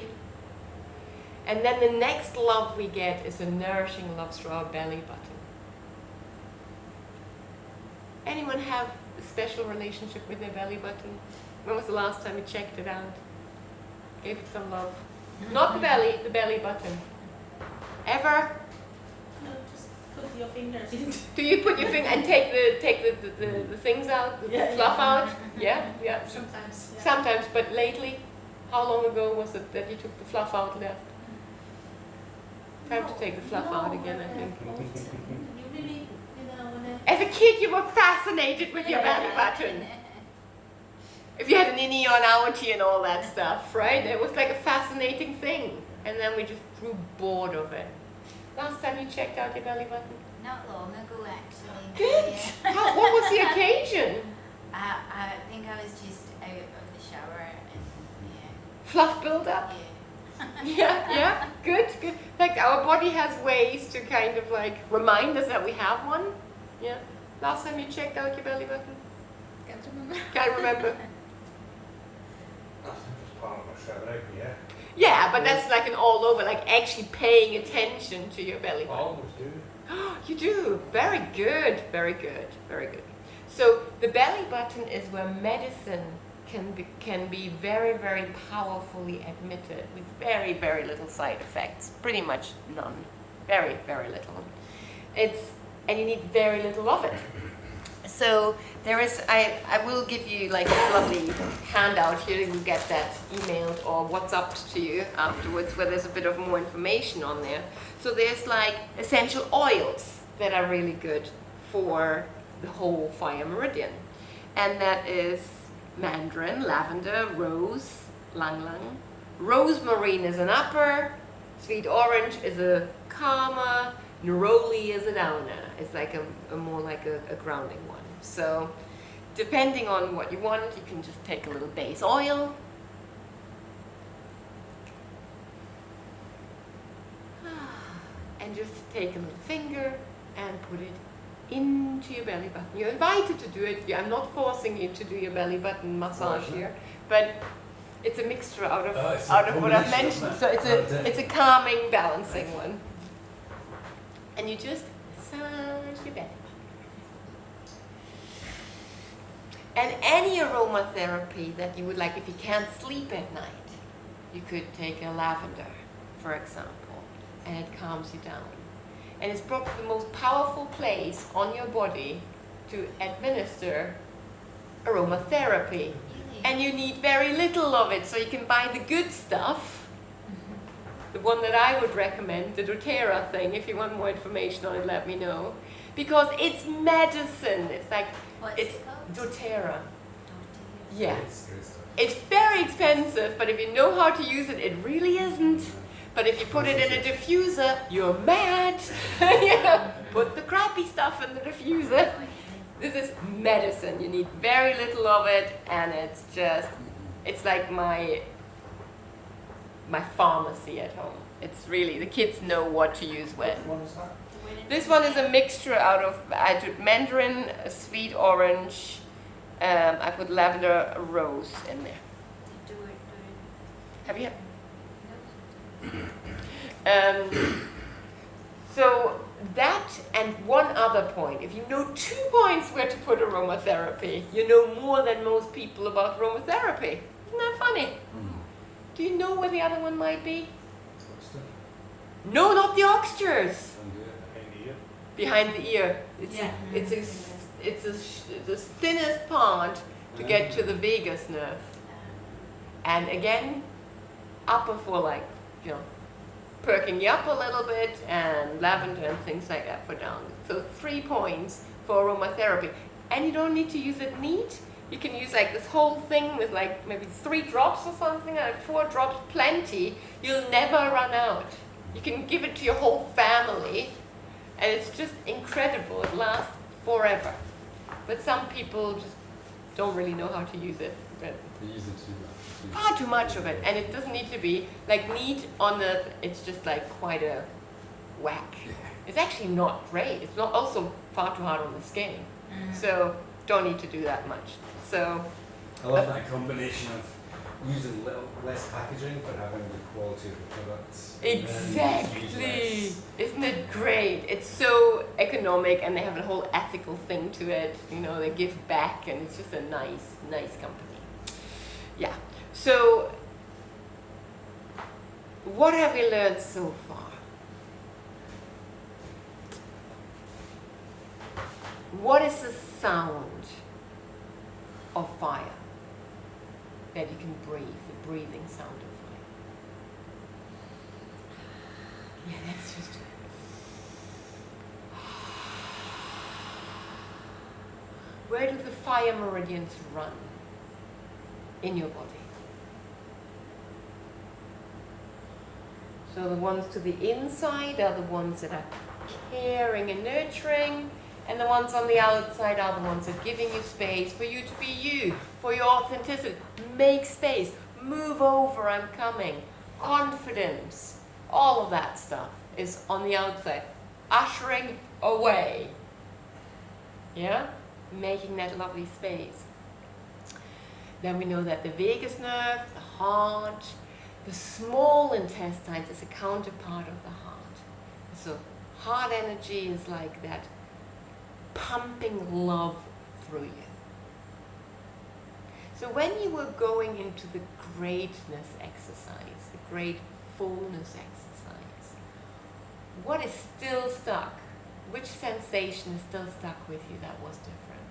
And then the next love we get is a nourishing love through our belly button. Anyone have a special relationship with their belly button? When was the last time you checked it out? Gave it some love? Not the belly button. Ever? no, just put your fingers in. Do you put your finger and take the things out, the Yeah, fluff yeah. out? Yeah, yeah. Sometimes. Yeah. Sometimes, but lately, how long ago was it that you took the fluff out left? Time to take the fluff out again, I think. Often. You really, when As a kid, you were fascinated with your belly button. If you had an innie or an outie and all that stuff, right? It was like a fascinating thing. And then we just grew bored of it. Last time you checked out your belly button? Not long ago, actually. Good. Yeah. What was the occasion? I think I was just out of the shower and Fluff build-up? yeah. Yeah, good. Like our body has ways to kind of like remind us that we have one. Yeah. Last time you checked out your belly button? Can't remember. Can't remember. I think it's part of my shower, yeah. Yeah, but that's like an all over, like actually paying attention to your belly I button. always do. You do. Very good. Very good. Very good. So the belly button is where medicine can be very, very powerfully admitted with very, very little side effects. Pretty much none. Very, very little. And you need very little of it. So there is, I will give you like this lovely handout here. You will get that emailed or WhatsApped to you afterwards where there's a bit of more information on there. So there's like essential oils that are really good for the whole fire meridian. And that is mandarin, lavender, rose, lang lang. Rosemarine is an upper, sweet orange is a calmer, neroli is a downer. It's like a more like a grounding one. So depending on what you want, you can just take a little base oil. And just take a little finger and put it into your belly button. You're invited to do it. I'm not forcing you to do your belly button massage here, but it's a mixture out of what I've mentioned. So it's a calming, balancing one. And you just massage your belly button. And any aromatherapy that you would like, if you can't sleep at night, you could take a lavender, for example, and it calms you down. And it's probably the most powerful place on your body to administer aromatherapy. And you need very little of it, so you can buy the good stuff. The one that I would recommend, the doTERRA thing. If you want more information on it, let me know. Because it's medicine. It's like, What's it's it called? doTERRA. Don't Yeah. It's good stuff. It's very expensive, but if you know how to use it, it really isn't. But if you put it in a diffuser, you're mad. You know, put the crappy stuff in the diffuser. This is medicine. You need very little of it, and it's like my pharmacy at home. It's really, the kids know what to use when. What is that? This one is a mixture out of, I took mandarin, sweet orange, I put lavender, rose in there. Do it. Have you? So that and one other point. If you know 2 points where to put aromatherapy, you know more than most people about aromatherapy. Isn't that funny? Do you know where the other one might be? No, not the oxters. Behind the ear. It's the thinnest part to get to the vagus nerve. And again, upper for like, perking you up a little bit, and lavender and things like that for down. So 3 points for aromatherapy. And you don't need to use it neat. You can use like this whole thing with like maybe 3 drops or something, and 4 drops, plenty. You'll never run out. You can give it to your whole family, and it's just incredible. It lasts forever. But some people just don't really know how to use it. But They use it too much. far too much of it, and it doesn't need to be like neat on the, it's just like quite a whack. It's actually not great. It's not also far too hard on the skin. So don't need to do that much. So I love that combination of using little less packaging but having the quality of the products. and then use exactly, less. isn't it great? It's so economic, and they have a whole ethical thing to it. They give back, and it's just a nice company. Yeah. So what have we learned so far? What is the sound of fire that you can breathe, the breathing sound of fire? Yeah, that's just it. Where do the fire meridians run in your body? So the ones to the inside are the ones that are caring and nurturing, and the ones on the outside are the ones that are giving you space for you to be you, for your authenticity. Make space, move over, I'm coming. Confidence, all of that stuff is on the outside. Ushering away. Yeah? Making that lovely space. Then we know that the vagus nerve, the heart, the small intestines is a counterpart of the heart. So heart energy is like that pumping love through you. So when you were going into the greatness exercise, the great fullness exercise, what is still stuck? Which sensation is still stuck with you that was different?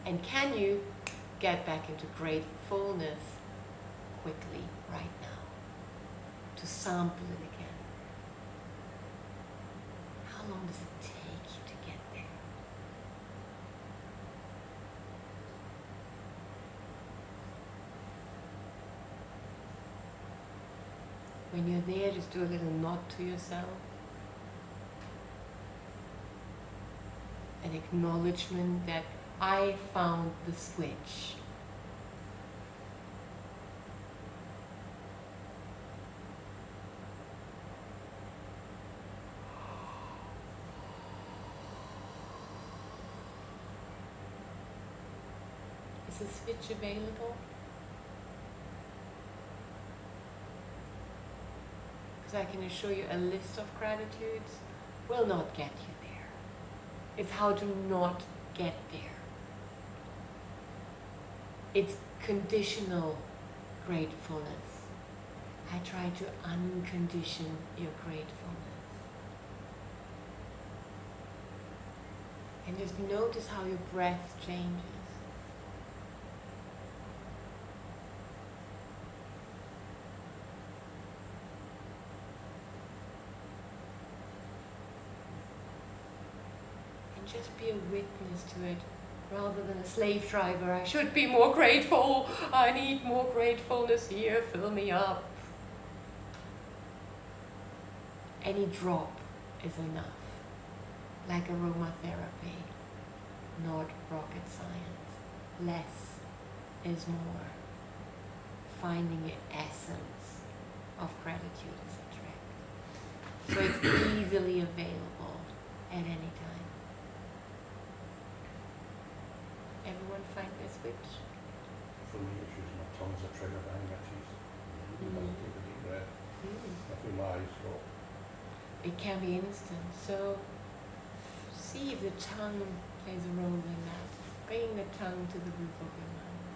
And can you get back into great fullness quickly right now? To sample it again. How long does it take you to get there? When you're there, just do a little nod to yourself. An acknowledgement that I found the switch. Is the switch available? Because I can assure you a list of gratitudes will not get you there. It's how to not get there. It's conditional gratefulness. I try to uncondition your gratefulness. And just notice how your breath changes. And just be a witness to it. Rather than a slave driver, I should be more grateful. I need more gratefulness here. Fill me up. Any drop is enough. like aromatherapy, not rocket science. Less is more. Finding the essence of gratitude is a trick. So it's easily available at any time. Everyone find their switch? For me, it's using my tongue as a trigger behind my teeth. I'll take a deep breath. I feel my eyes drop. It can be instant. So see if the tongue plays a role in that. Bringing the tongue to the roof of your mouth.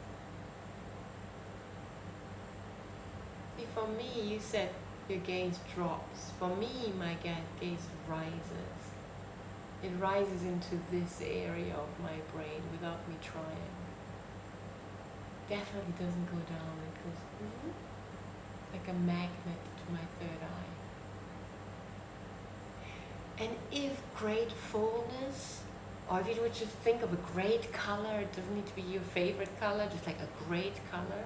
See, for me, you said your gaze drops. For me, my gaze rises. It rises into this area of my brain without me trying. Definitely doesn't go down. It goes like a magnet to my third eye. And if gratefulness, or if you would just think of a great color, it doesn't need to be your favorite color, just like a great color,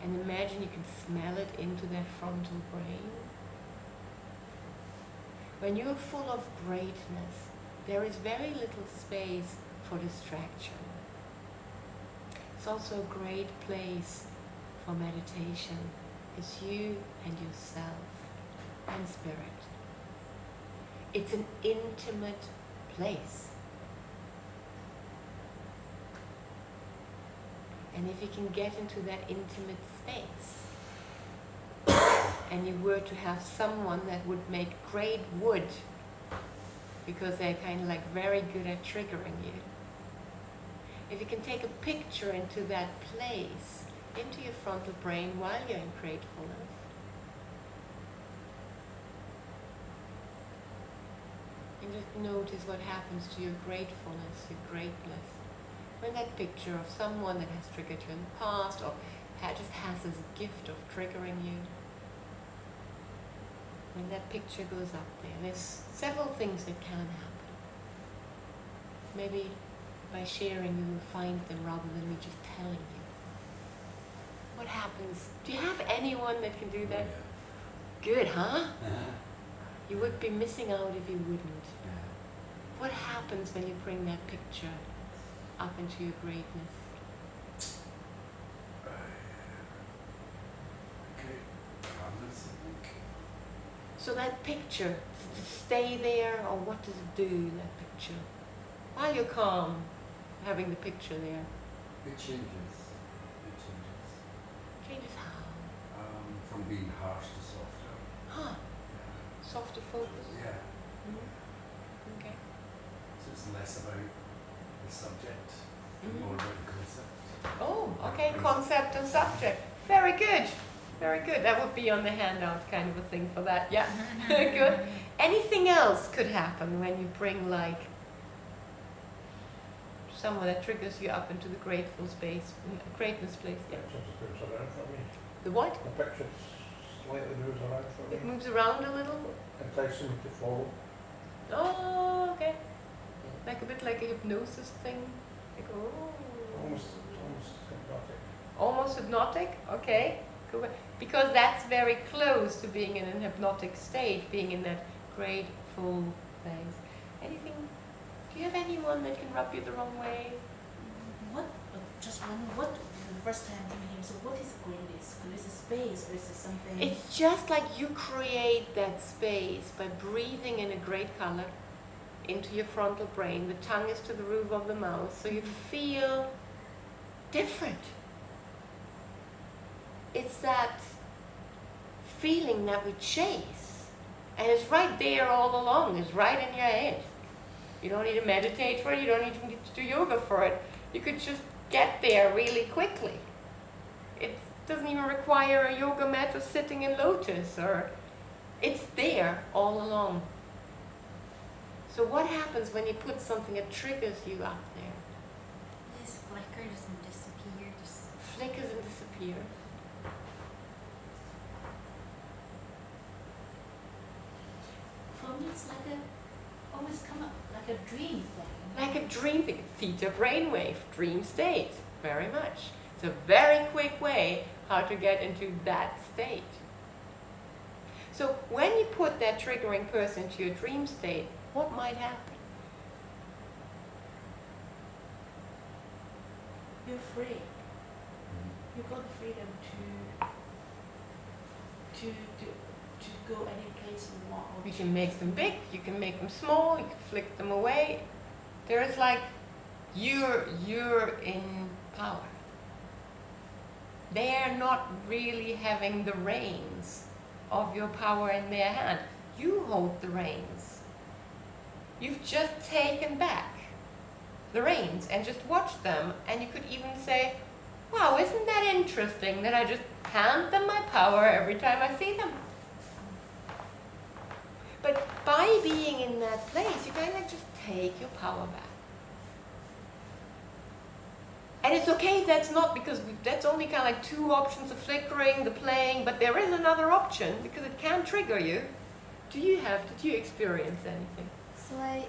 and imagine you can smell it into that frontal brain. When you're full of greatness, there is very little space for distraction. It's also a great place for meditation. It's you and yourself and spirit. It's an intimate place. And if you can get into that intimate space, and you were to have someone that would make great wood, because they're kind of like very good at triggering you. If you can take a picture into that place, into your frontal brain while you're in gratefulness, and just notice what happens to your gratefulness, your greatness. When that picture of someone that has triggered you in the past, or just has this gift of triggering you, when that picture goes up there, there's several things that can happen. Maybe by sharing you will find them rather than me just telling you. What happens? Do you have anyone that can do that? Good, huh? You would be missing out if you wouldn't. What happens when you bring that picture up into your greatness? Okay, calmness, I think. So that picture, does it stay there, or what does it do, that picture? While you're calm, having the picture there. It changes. It changes. Changes how? From being harsh to softer. Huh. Yeah. Softer focus? Yeah. Okay. So it's less about the subject and Mhm. more about the concept. Oh, okay, concept and subject. Very good. Very good. That would be on the handout, kind of a thing for that. Yeah, good. Anything else could happen when you bring like someone that triggers you up into the grateful space, greatness place. Yeah. Picture just moves around for me. The what? The picture slightly moves around for It me. moves around a little. Enticing me to follow. Oh, okay. Like a bit like a hypnosis thing. Like, oh. Almost hypnotic. Almost hypnotic. Okay. Cool. Because that's very close to being in an hypnotic state, being in that grateful place. Anything? Do you have anyone that can rub you the wrong way? What? Just wondering, what the first time coming here? So what is greatness? Is it a space or is it something? It's just like you create that space by breathing in a great color into your frontal brain. The tongue is to the roof of the mouth, so you feel different. It's that feeling that we chase, and it's right there all along. It's right in your head. You don't need to meditate for it. You don't even need to do yoga for it. You could just get there really quickly. It doesn't even require a yoga mat or sitting in lotus, or it's there all along. So what happens when you put something that triggers you up there? This flickers and disappears. Flickers and disappears. For me, it's like a always come up like a dream thing. Like a dream thing. Theta brainwave, dream state. Very much. It's a very quick way how to get into that state. So when you put that triggering person into your dream state, what might happen? you're free. You've got the freedom to go any place you want. You can make them big, you can make them small, you can flick them away. There is like, you're in power. They are not really having the reins of your power in their hand. You hold the reins. You've just taken back the reins and just watched them, and you could even say, wow, isn't that interesting that I just hand them my power every time I see them? But by being in that place, you kind of just take your power back. And it's okay if that's not, because that's only kind of like two options, the flickering, the playing, but there is another option because it can trigger you. Did you experience anything? So I,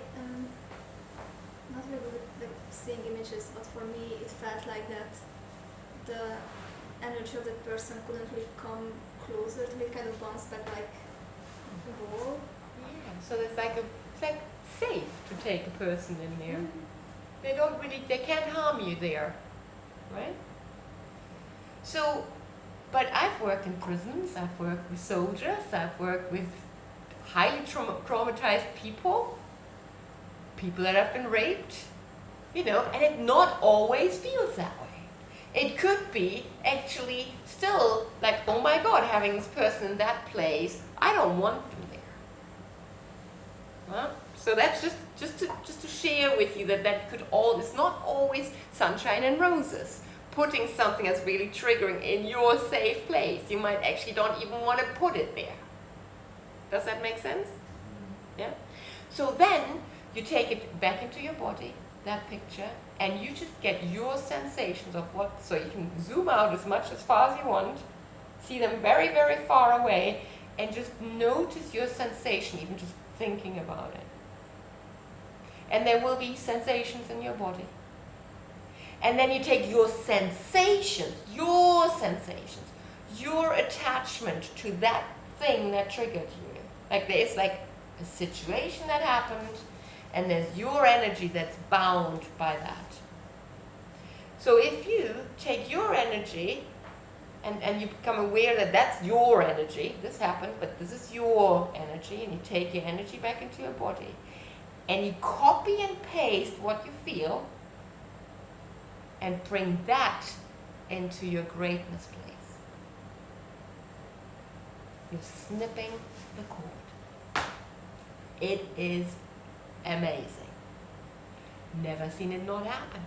not really good at like seeing images, but for me it felt like that the energy of that person couldn't really come closer to me, it kind of bounced back like a ball. Yeah, so it's like safe to take a person in there. They can't harm you there, right? So, but I've worked in prisons, I've worked with soldiers, I've worked with highly traumatized people that have been raped, and it not always feels that way. It could be actually still like, oh my God, having this person in that place, I don't want them there. Well, so that's just to share with you that it's not always sunshine and roses. Putting something that's really triggering in your safe place, you might actually don't even want to put it there. Does that make sense? Yeah? So then you take it back into your body, that picture, and you just get your sensations of so you can zoom out as far as you want, see them very, very far away, and just notice your sensation, even just thinking about it. And there will be sensations in your body. And then you take your sensations, your attachment to that thing that triggered you. Like there's like a situation that happened, and there's your energy that's bound by that. So if you take your energy and you become aware that that's your energy, this happened, but this is your energy, and you take your energy back into your body, and you copy and paste what you feel, and bring that into your greatness place. You're snipping the cord. It is amazing. Never seen it not happen.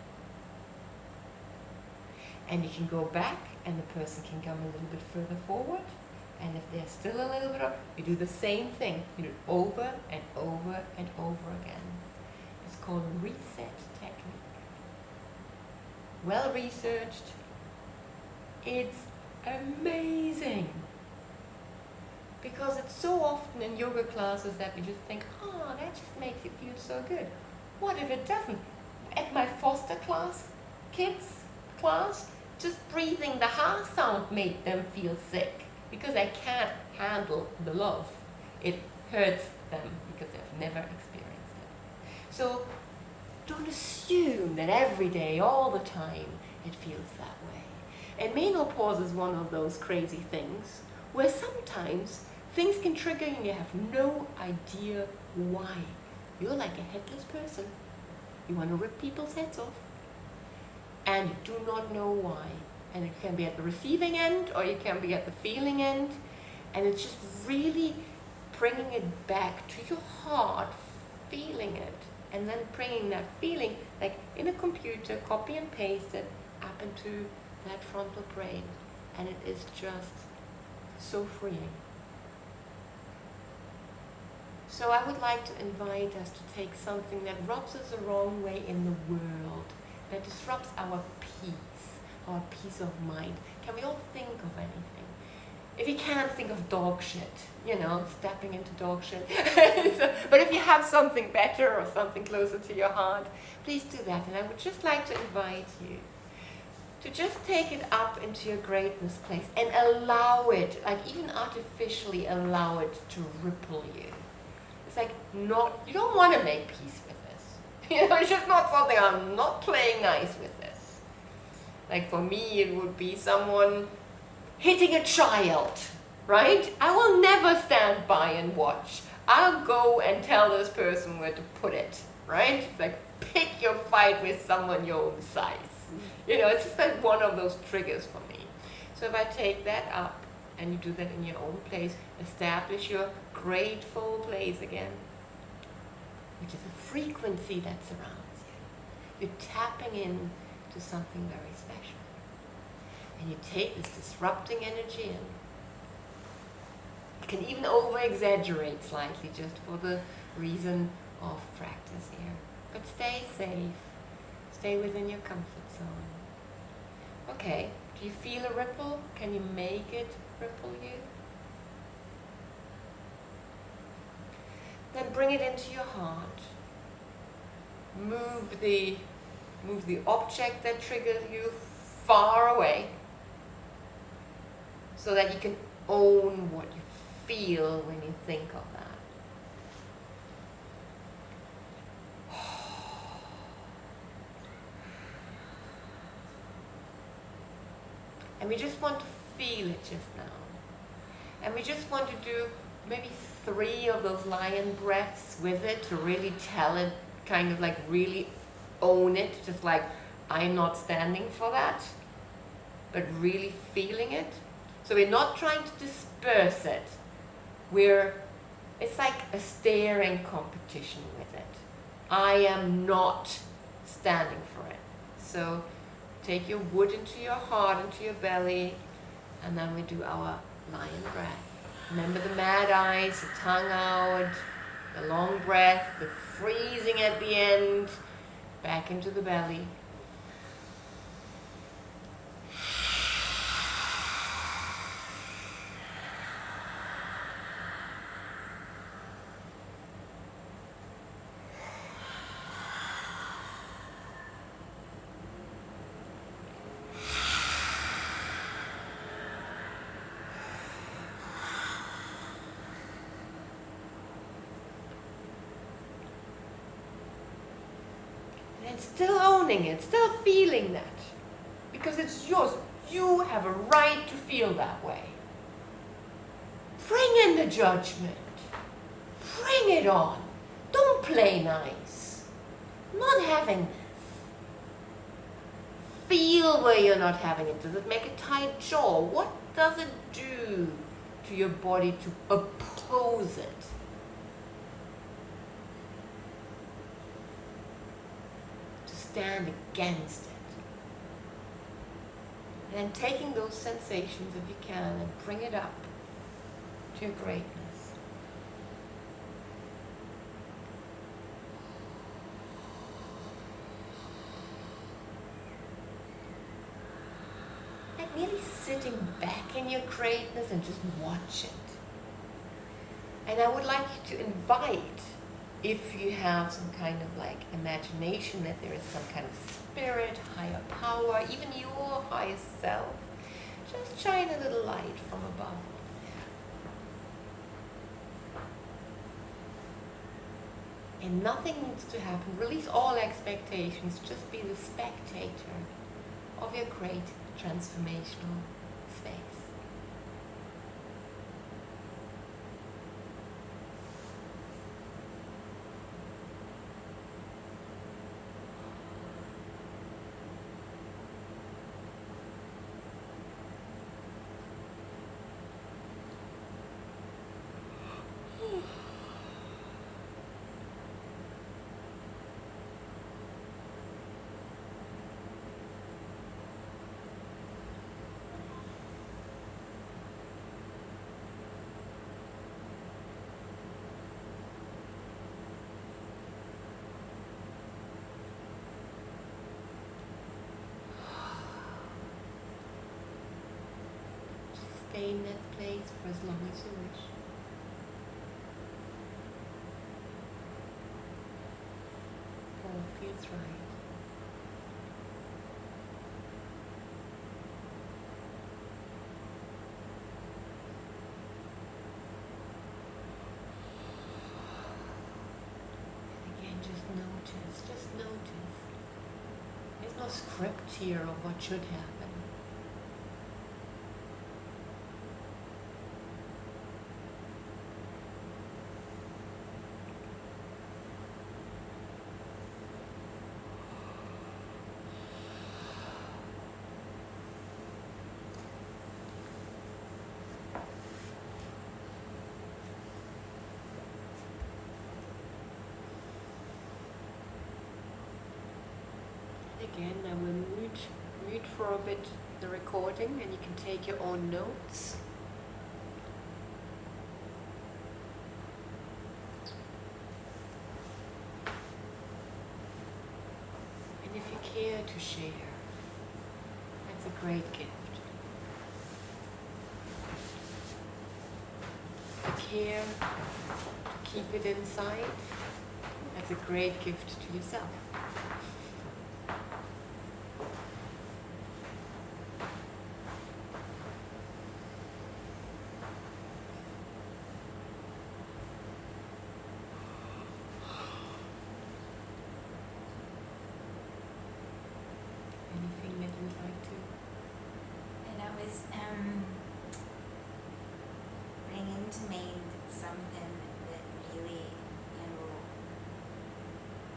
And you can go back, and the person can come a little bit further forward, and if there's still a little bit of, you do the same thing. You do it over and over and over again. It's called reset technique. Well researched. It's amazing. Because it's so often in yoga classes that we just think, oh, that just makes you feel so good. What if it doesn't? At my foster kids class, just breathing the ha sound made them feel sick because they can't handle the love. It hurts them because they've never experienced it. So don't assume that every day, all the time, it feels that way. And menopause is one of those crazy things where sometimes things can trigger and you have no idea why. You're like a headless person. You want to rip people's heads off. And you do not know why. And it can be at the receiving end, or you can be at the feeling end. And it's just really bringing it back to your heart, feeling it, and then bringing that feeling, like in a computer, copy and paste it up into that frontal brain. And it is just so freeing. So I would like to invite us to take something that rubs us the wrong way in the world, that disrupts our peace of mind. Can we all think of anything? If you can't, think of dog shit, stepping into dog shit. But if you have something better or something closer to your heart, please do that. And I would just like to invite you to just take it up into your greatness place and allow it, like even artificially allow it to ripple you. It's like you don't want to make peace with this. It's just not something, I'm not playing nice with this. Like for me, it would be someone hitting a child, right? I will never stand by and watch. I'll go and tell this person where to put it, right? Like pick your fight with someone your own size. You know, it's just like one of those triggers for me. So if I take that up and you do that in your own place, establish your grateful place again, which is a frequency that surrounds you. You're tapping in to something very special. And you take this disrupting energy in. You can even over-exaggerate slightly just for the reason of practice here. But stay safe. Stay within your comfort zone. Okay, do you feel a ripple? Can you make it ripple you? Then bring it into your heart. Move the object that triggers you far away so that you can own what you feel when you think of that. And we just want to feel it just now. And we just want to do maybe 3 of those lion breaths with it to really tell it, kind of like really own it, just like I'm not standing for that, but really feeling it. So we're not trying to disperse it. It's like a staring competition with it. I am not standing for it. So take your wood into your heart, into your belly, and then we do our lion breath. Remember the mad eyes, the tongue out, the long breath, the freezing at the end, back into the belly. And still owning it, still feeling that. Because it's yours. You have a right to feel that way. Bring in the judgment. Bring it on. Don't play nice. I'm not having this. Feel where you're not having it. Does it make a tight jaw? What does it do to your body to oppose it? Stand against it. And then taking those sensations, if you can, and bring it up to your greatness. Like really sitting back in your greatness and just watch it. And I would like you to invite, if you have some kind of like imagination that there is some kind of spirit, higher power, even your highest self, just shine a little light from above. And nothing needs to happen. Release all expectations. Just be the spectator of your great transformational space. Stay in that place for as long as you wish. All feels right. And again, just notice. There's no script here of what should happen. Again, I will mute for a bit the recording, and you can take your own notes. And if you care to share, that's a great gift. If you care to keep it inside, that's a great gift to yourself. Anything that you'd like to? And I was bringing to mind something that really,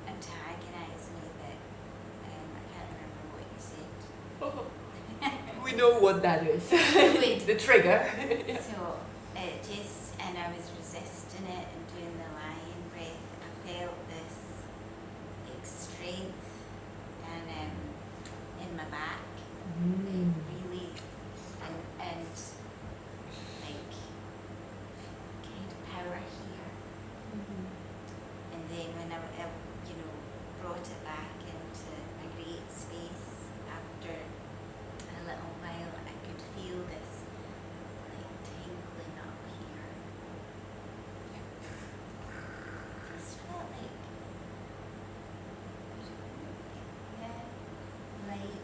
antagonized me, that I can't remember what you said. We know what that is. Good. The trigger. So it just, and I was resisting it and doing the lion breath. I felt this strength and in my back. It really, and like kind of power here. And then when I brought it back into a great space after a little while, I could feel this like tingling up here. Just felt like, light.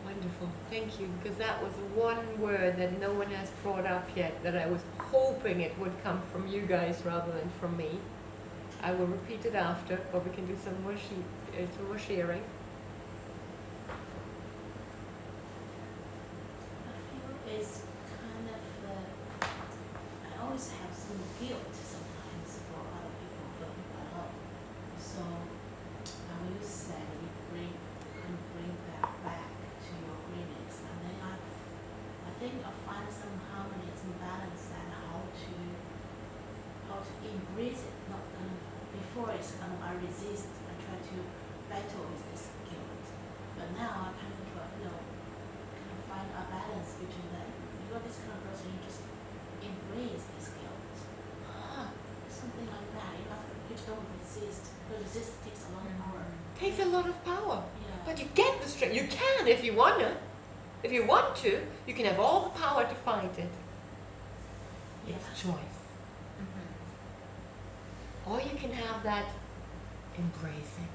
Wonderful, thank you, because that was one word that no one has brought up yet that I was hoping it would come from you guys rather than from me. I will repeat it after, but we can do some more sharing. I feel it's kind of, I always have some guilt sometimes for other people feeling at all. So I will say you can bring that back to your clinics, and then I think I find some harmony and balance and how to embrace it, not kind of, before it's kind of I resist, I try to battle with this guilt. But now I kind of find a balance between that. You're this kind of person, you just embrace this guilt. Something like that. You don't resist. Because resist takes a lot of power. Takes a lot of power, Yeah. but you get the strength. You can if you want to. If you want to, you can have all the power to fight it. Yeah. It's choice. Or you can have that embracing.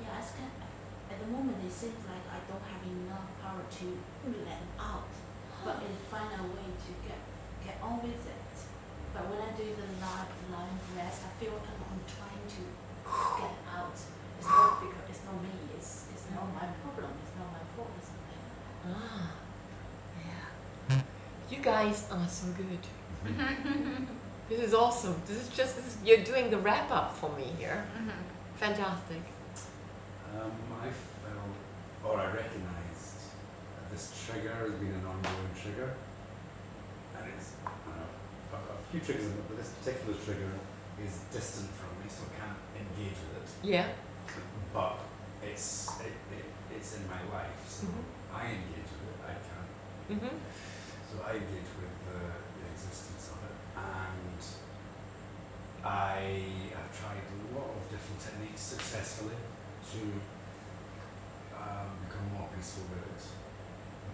Yeah, at the moment it seems like I don't have enough power to let it out. But I find a way to get on with it. But when I do the line rest, I feel like I'm trying to get it out. It's not because it's not me, it's not my problem, it's not my fault or something like that. Yeah. You guys are so good. This is awesome. You're doing the wrap up for me here. Fantastic. I felt, or I recognised that this trigger has been an ongoing trigger, and it's, I've got a few triggers, but this particular trigger is distant from me, so I can't engage with it. Yeah. But it's in my life, so I engage with it. I can. So I engage with the existence of it, and I have tried a lot of different techniques successfully to become more peaceful with it.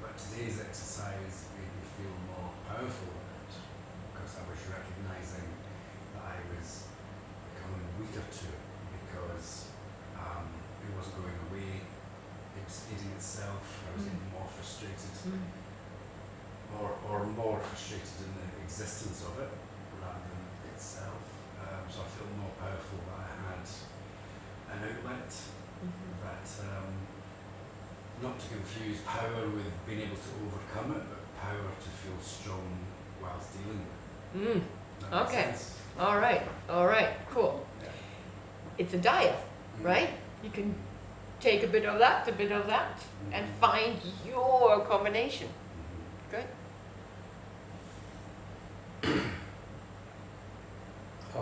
But today's exercise made me feel more powerful with it, because I was recognising that I was becoming weaker to it, because it wasn't going away, it was feeding itself. I was getting more frustrated, or more frustrated in the existence of it rather than itself. So I feel more powerful that I had an outlet that, not to confuse power with being able to overcome it, but power to feel strong whilst dealing with it. That makes Okay. sense? All right, cool. Yeah. It's a diet, right? You can take a bit of that, and find your combination. Good. I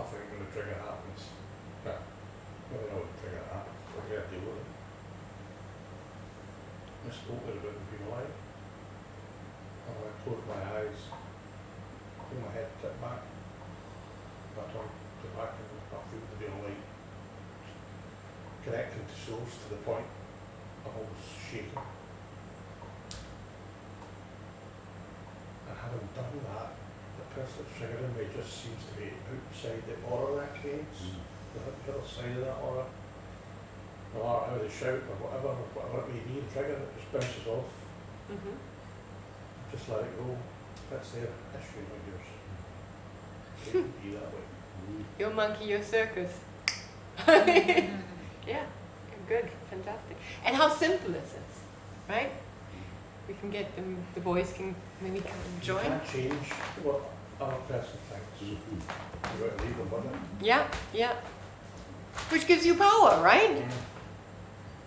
think when the trigger happens, yeah, well, I know when the trigger happens, but yeah, deal with it. I spoke a little bit with being alive. I close my eyes, pull my head tip back, I turn to back and I feel the being light. Connecting to source to the point I'm almost shaking. And having done that, the person that's triggering me just seems to be outside the aura that creates, the other side of that aura. No matter how they shout or whatever it may be, the trigger, it just bounces off. Just let it go. That's their issue, not yours. It can be that way. Your monkey, your circus. Yeah, good, fantastic. And how simple is this, right? We can get them, the boys can maybe come and You join. can't change what other person thinks. You got to leave them with it. Yeah. Which gives you power, right?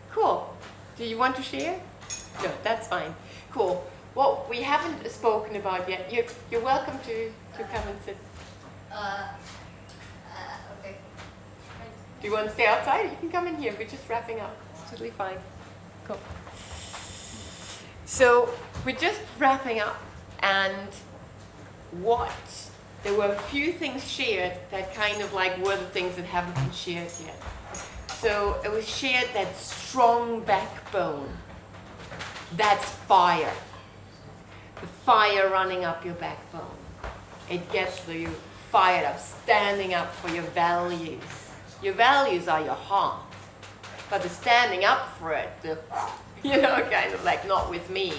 Cool. Do you want to share? No, that's fine. Cool. Well, we haven't spoken about yet. You're welcome to come and sit. Okay. Do you want to stay outside? You can come in here. We're just wrapping up. It's totally fine. Cool. So we're just wrapping up, and there were a few things shared that kind of like were the things that haven't been shared yet. So it was shared that strong backbone. That's fire. The fire running up your backbone. It gets you fired up, standing up for your values. Your values are your heart. But the standing up for it, kind of like not with me,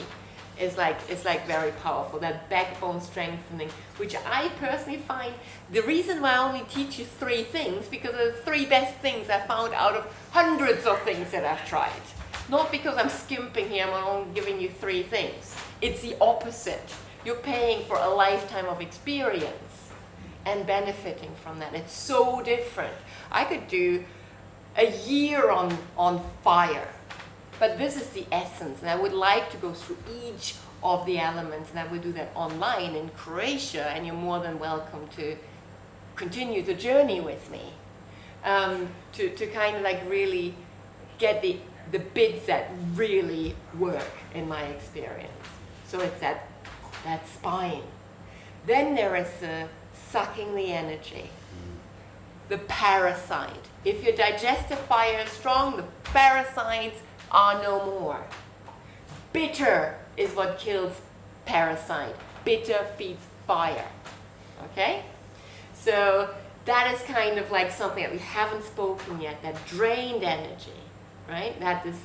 is like very powerful. That backbone strengthening, which I personally find the reason why I only teach you 3 things, because they're the 3 best things I found out of hundreds of things that I've tried. Not because I'm skimping here, I'm only giving you 3 things. It's the opposite. You're paying for a lifetime of experience and benefiting from that. It's so different. I could do a year on fire, but this is the essence, and I would like to go through each of the elements, and I will do that online in Croatia, and you're more than welcome to continue the journey with me, to kind of like really get the bits that really work in my experience. So it's that spine. Then there is the sucking the energy, the parasite. If your digestive fire is strong, the parasites are no more. Bitter is what kills parasite. Bitter feeds fire. Okay? So that is kind of like something that we haven't spoken yet, that drained energy, right? That is,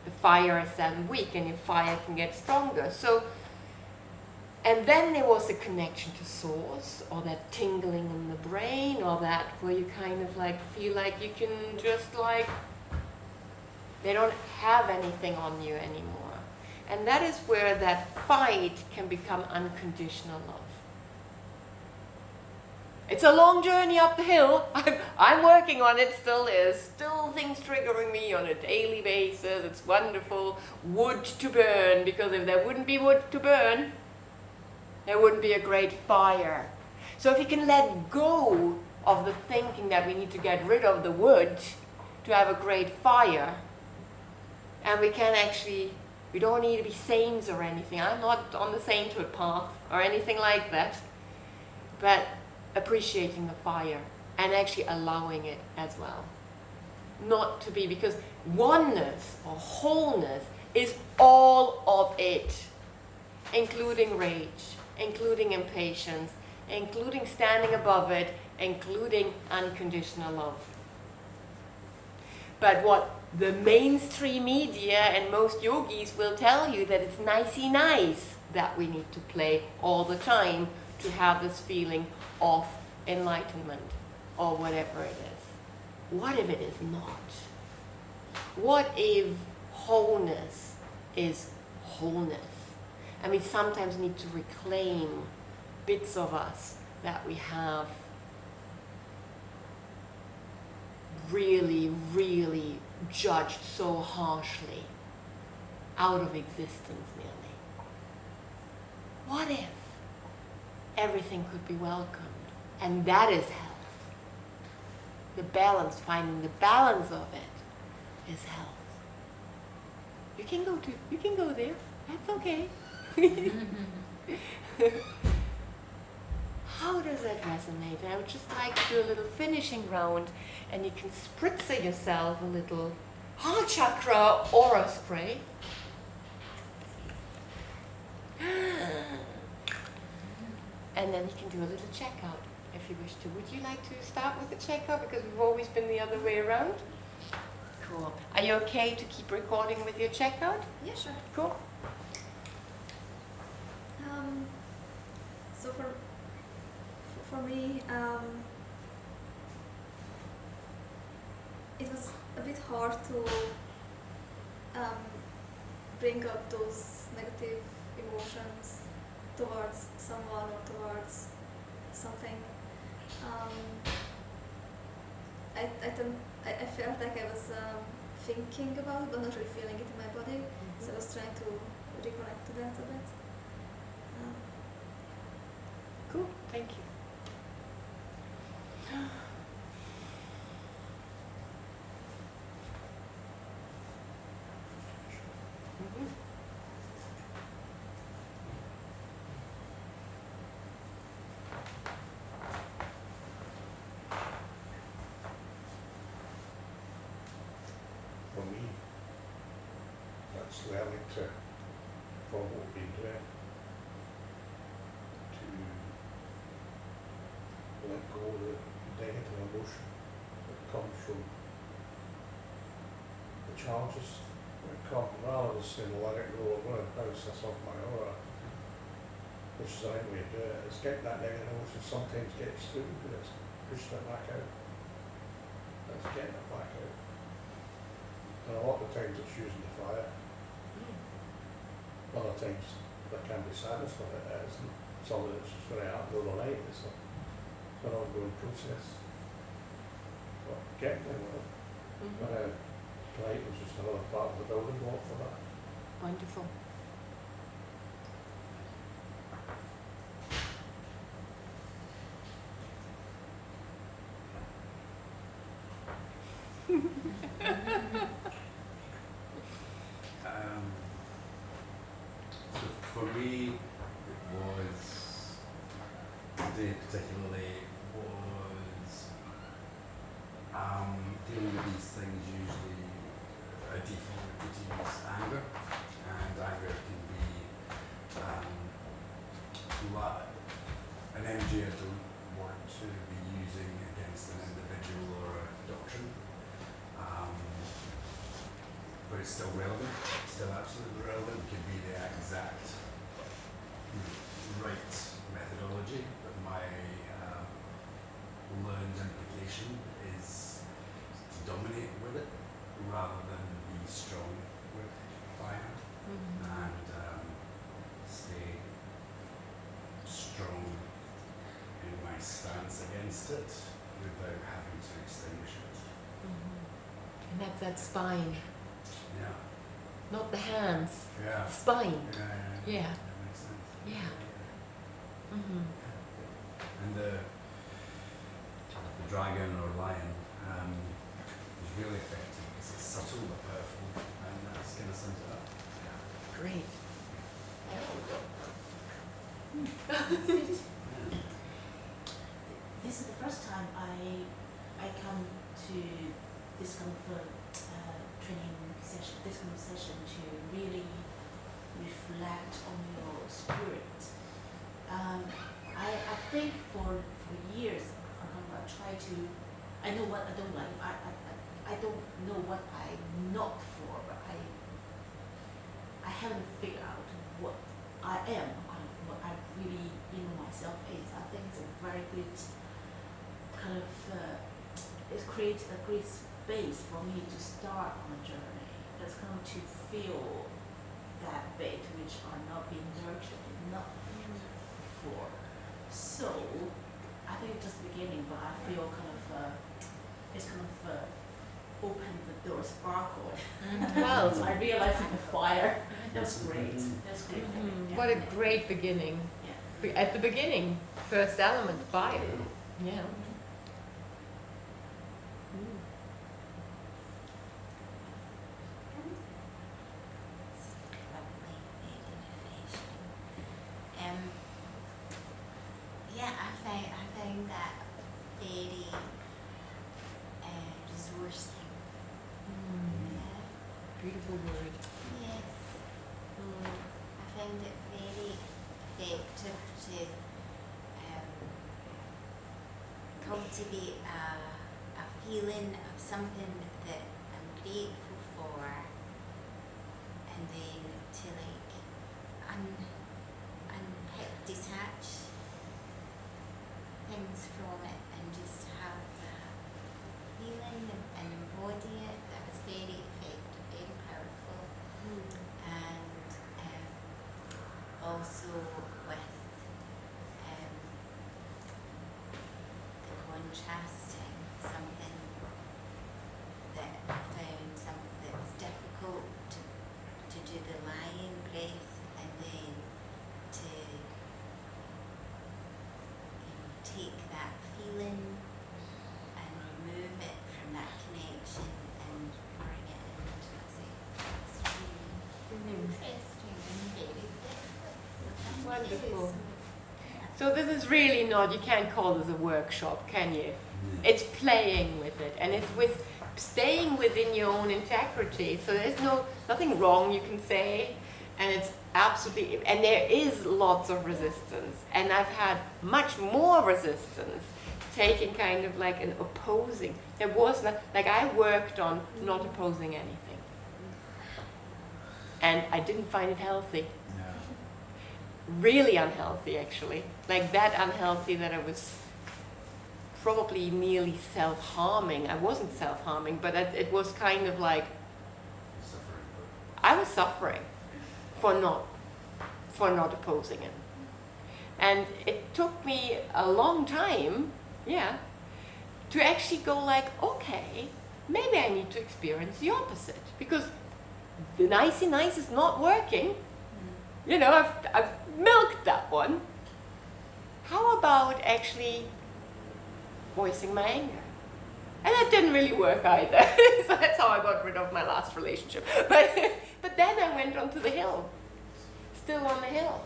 the fire is then weak and your fire can get stronger. So, and then there was the connection to source, or that tingling in the brain, or that where you kind of like feel like you can just like, they don't have anything on you anymore. And that is where that fight can become unconditional love. It's a long journey up the hill. I'm working on it, still is. Still things triggering me on a daily basis. It's wonderful. Wood to burn, because if there wouldn't be wood to burn, there wouldn't be a great fire. So if you can let go of the thinking that we need to get rid of the wood to have a great fire, and we can actually, we don't need to be saints or anything. I'm not on the sainthood path or anything like that. But appreciating the fire and actually allowing it as well. Not to be, because oneness or wholeness is all of it, including rage, including impatience, including standing above it, including unconditional love. But what the mainstream media and most yogis will tell you, that it's nicey nice that we need to play all the time to have this feeling of enlightenment, or whatever it is? What if it is not? What if wholeness is wholeness? And we sometimes need to reclaim bits of us that we have really, really judged so harshly out of existence nearly. What if everything could be welcomed? And that is health. The balance, finding the balance of it is health. You can go there. That's okay. How does that resonate? And I would just like to do a little finishing round, and you can spritz yourself a little heart chakra aura spray. And then you can do a little checkout if you wish to. Would you like to start with the checkout? Because we've always been the other way around. Cool. Are you okay to keep recording with your checkout? Yeah, sure. Cool. So for me, it was a bit hard to bring up those negative emotions towards someone or towards something. I felt like I was thinking about it, but not really feeling it in my body. So I was trying to reconnect to that a bit. Cool. Thank you. For me, that's learning to, from what we've been doing, to let go of the negative emotion that comes from the challenges that come, rather than saying, let it go, I'm going to bounce this off my aura, which is the right way to do it. It's getting that negative emotion sometimes gets through, but it's pushing it back out. It's getting it back out. And a lot of times it's using the fire. Other times there can be sadness with it. It isn't something that's just going to happen overnight. It's an ongoing process. But getting there with it. But tonight was just another part of the building block for that. Wonderful. So for me, it was, today particularly, was dealing with these things usually a default would be to use anger, and anger can be an energy I don't want to be using against an individual or a doctrine. But it's still relevant, still absolutely relevant. It could be the exact right methodology, but my learned implication is to dominate with it rather than be strong with fire and stay strong in my stance against it without having to extinguish it. And that's that spine, Yeah. not the hands. Yeah. Spine. Yeah. Yeah. That makes sense. Yeah. Mm-hmm. And the dragon or lion is really effective because it's subtle but powerful, and that's going to sum it up. Great. This is the first time I come to this kind of training session, this kind of session to really reflect on your spirit. I think for years I try to, I know what I don't like, I don't know what I'm not for, but I haven't figured out what I am, what I really, myself is. I think it's a very good kind of it creates a great space for me to start on a journey. That's kind of to feel that bit which are not being nurtured enough before. So I think it's just the beginning, but I feel kind of it's kind of opened the door, sparkle. Well, So I realized in the fire. That's great. That's great. Yeah. what a great beginning. Yeah. At the beginning, first element, fire. Yeah. Lovely, very refreshing. Yeah, I found that very resourcing. Yeah. Beautiful word. Yes. I found it very effective to cultivate a feeling of something that I'm grateful for, and then to like unpick, detach things from it and just have that feeling and embody it. That was very effective, very powerful. And also with the contrasting, something that I found that's difficult to do the lying breath, and then to take that feeling and remove it from that connection and bring it into myself. It's really interesting and very different. Wonderful. So this is really not, you can't call this a workshop, can you? It's playing with it, and it's with staying within your own integrity. So there's nothing wrong you can say, and it's absolutely, and there is lots of resistance, and I've had much more resistance taking kind of like an opposing. There was not, like I worked on not opposing anything, and I didn't find it healthy. Really unhealthy, actually. Like that unhealthy that I was probably nearly self-harming. I wasn't self-harming, but it was kind of like I was suffering for not opposing it. And it took me a long time, to actually go like, okay, maybe I need to experience the opposite, because the nicey nice is not working. You know, I've milked that one. How about actually voicing my anger? And that didn't really work either. So that's how I got rid of my last relationship. But then I went onto the hill, still on the hill.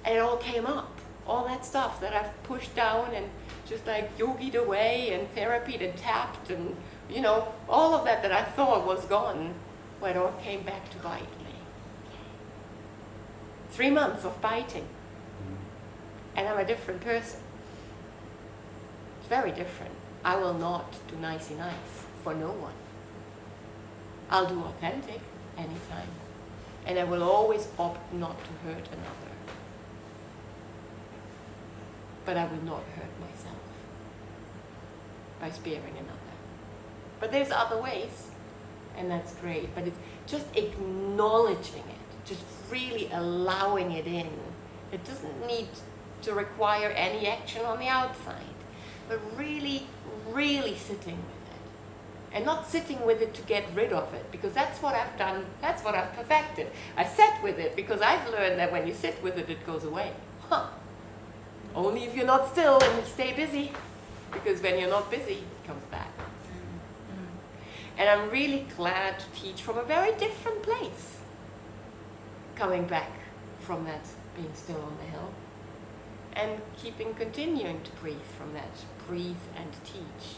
And it all came up. All that stuff that I've pushed down and just like yogied away and therapied and tapped and, you know, all of that I thought was gone, well, it all came back to bite me. 3 months of biting. And I'm a different person. It's very different. I will not do nicey nice for no one. I'll do authentic anytime. And I will always opt not to hurt another. But I will not hurt myself by sparing another. But there's other ways, and that's great. But it's just acknowledging it, just really allowing it in. It doesn't need to require any action on the outside, but really, really sitting with it. And not sitting with it to get rid of it, because that's what I've done, that's what I've perfected. I sat with it because I've learned that when you sit with it, it goes away. Only if you're not still and stay busy, because when you're not busy, it comes back. And I'm really glad to teach from a very different place. Coming back from that being still on the hill. And continuing to breathe from that. Breathe and teach.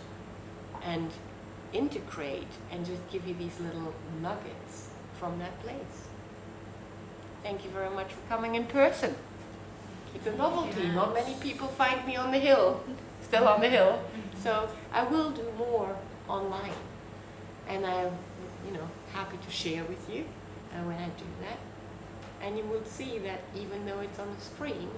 And integrate and just give you these little nuggets from that place. Thank you very much for coming in person. It's a novelty. Not many people find me on the hill, still on the hill. So I will do more online. And I'm, happy to share with you when I do that. And you will see that even though it's on the screen,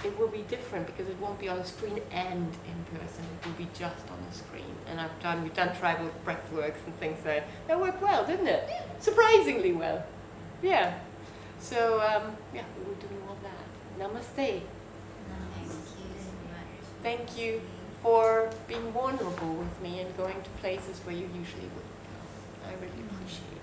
it will be different because it won't be on the screen and in person. It will be just on the screen. And we've done tribal breathworks and things like that. That worked well, didn't it? Surprisingly well. Yeah. So yeah, we will do all that. Namaste. Thank you so much. Thank you for being vulnerable with me and going to places where you usually wouldn't go. I really appreciate it.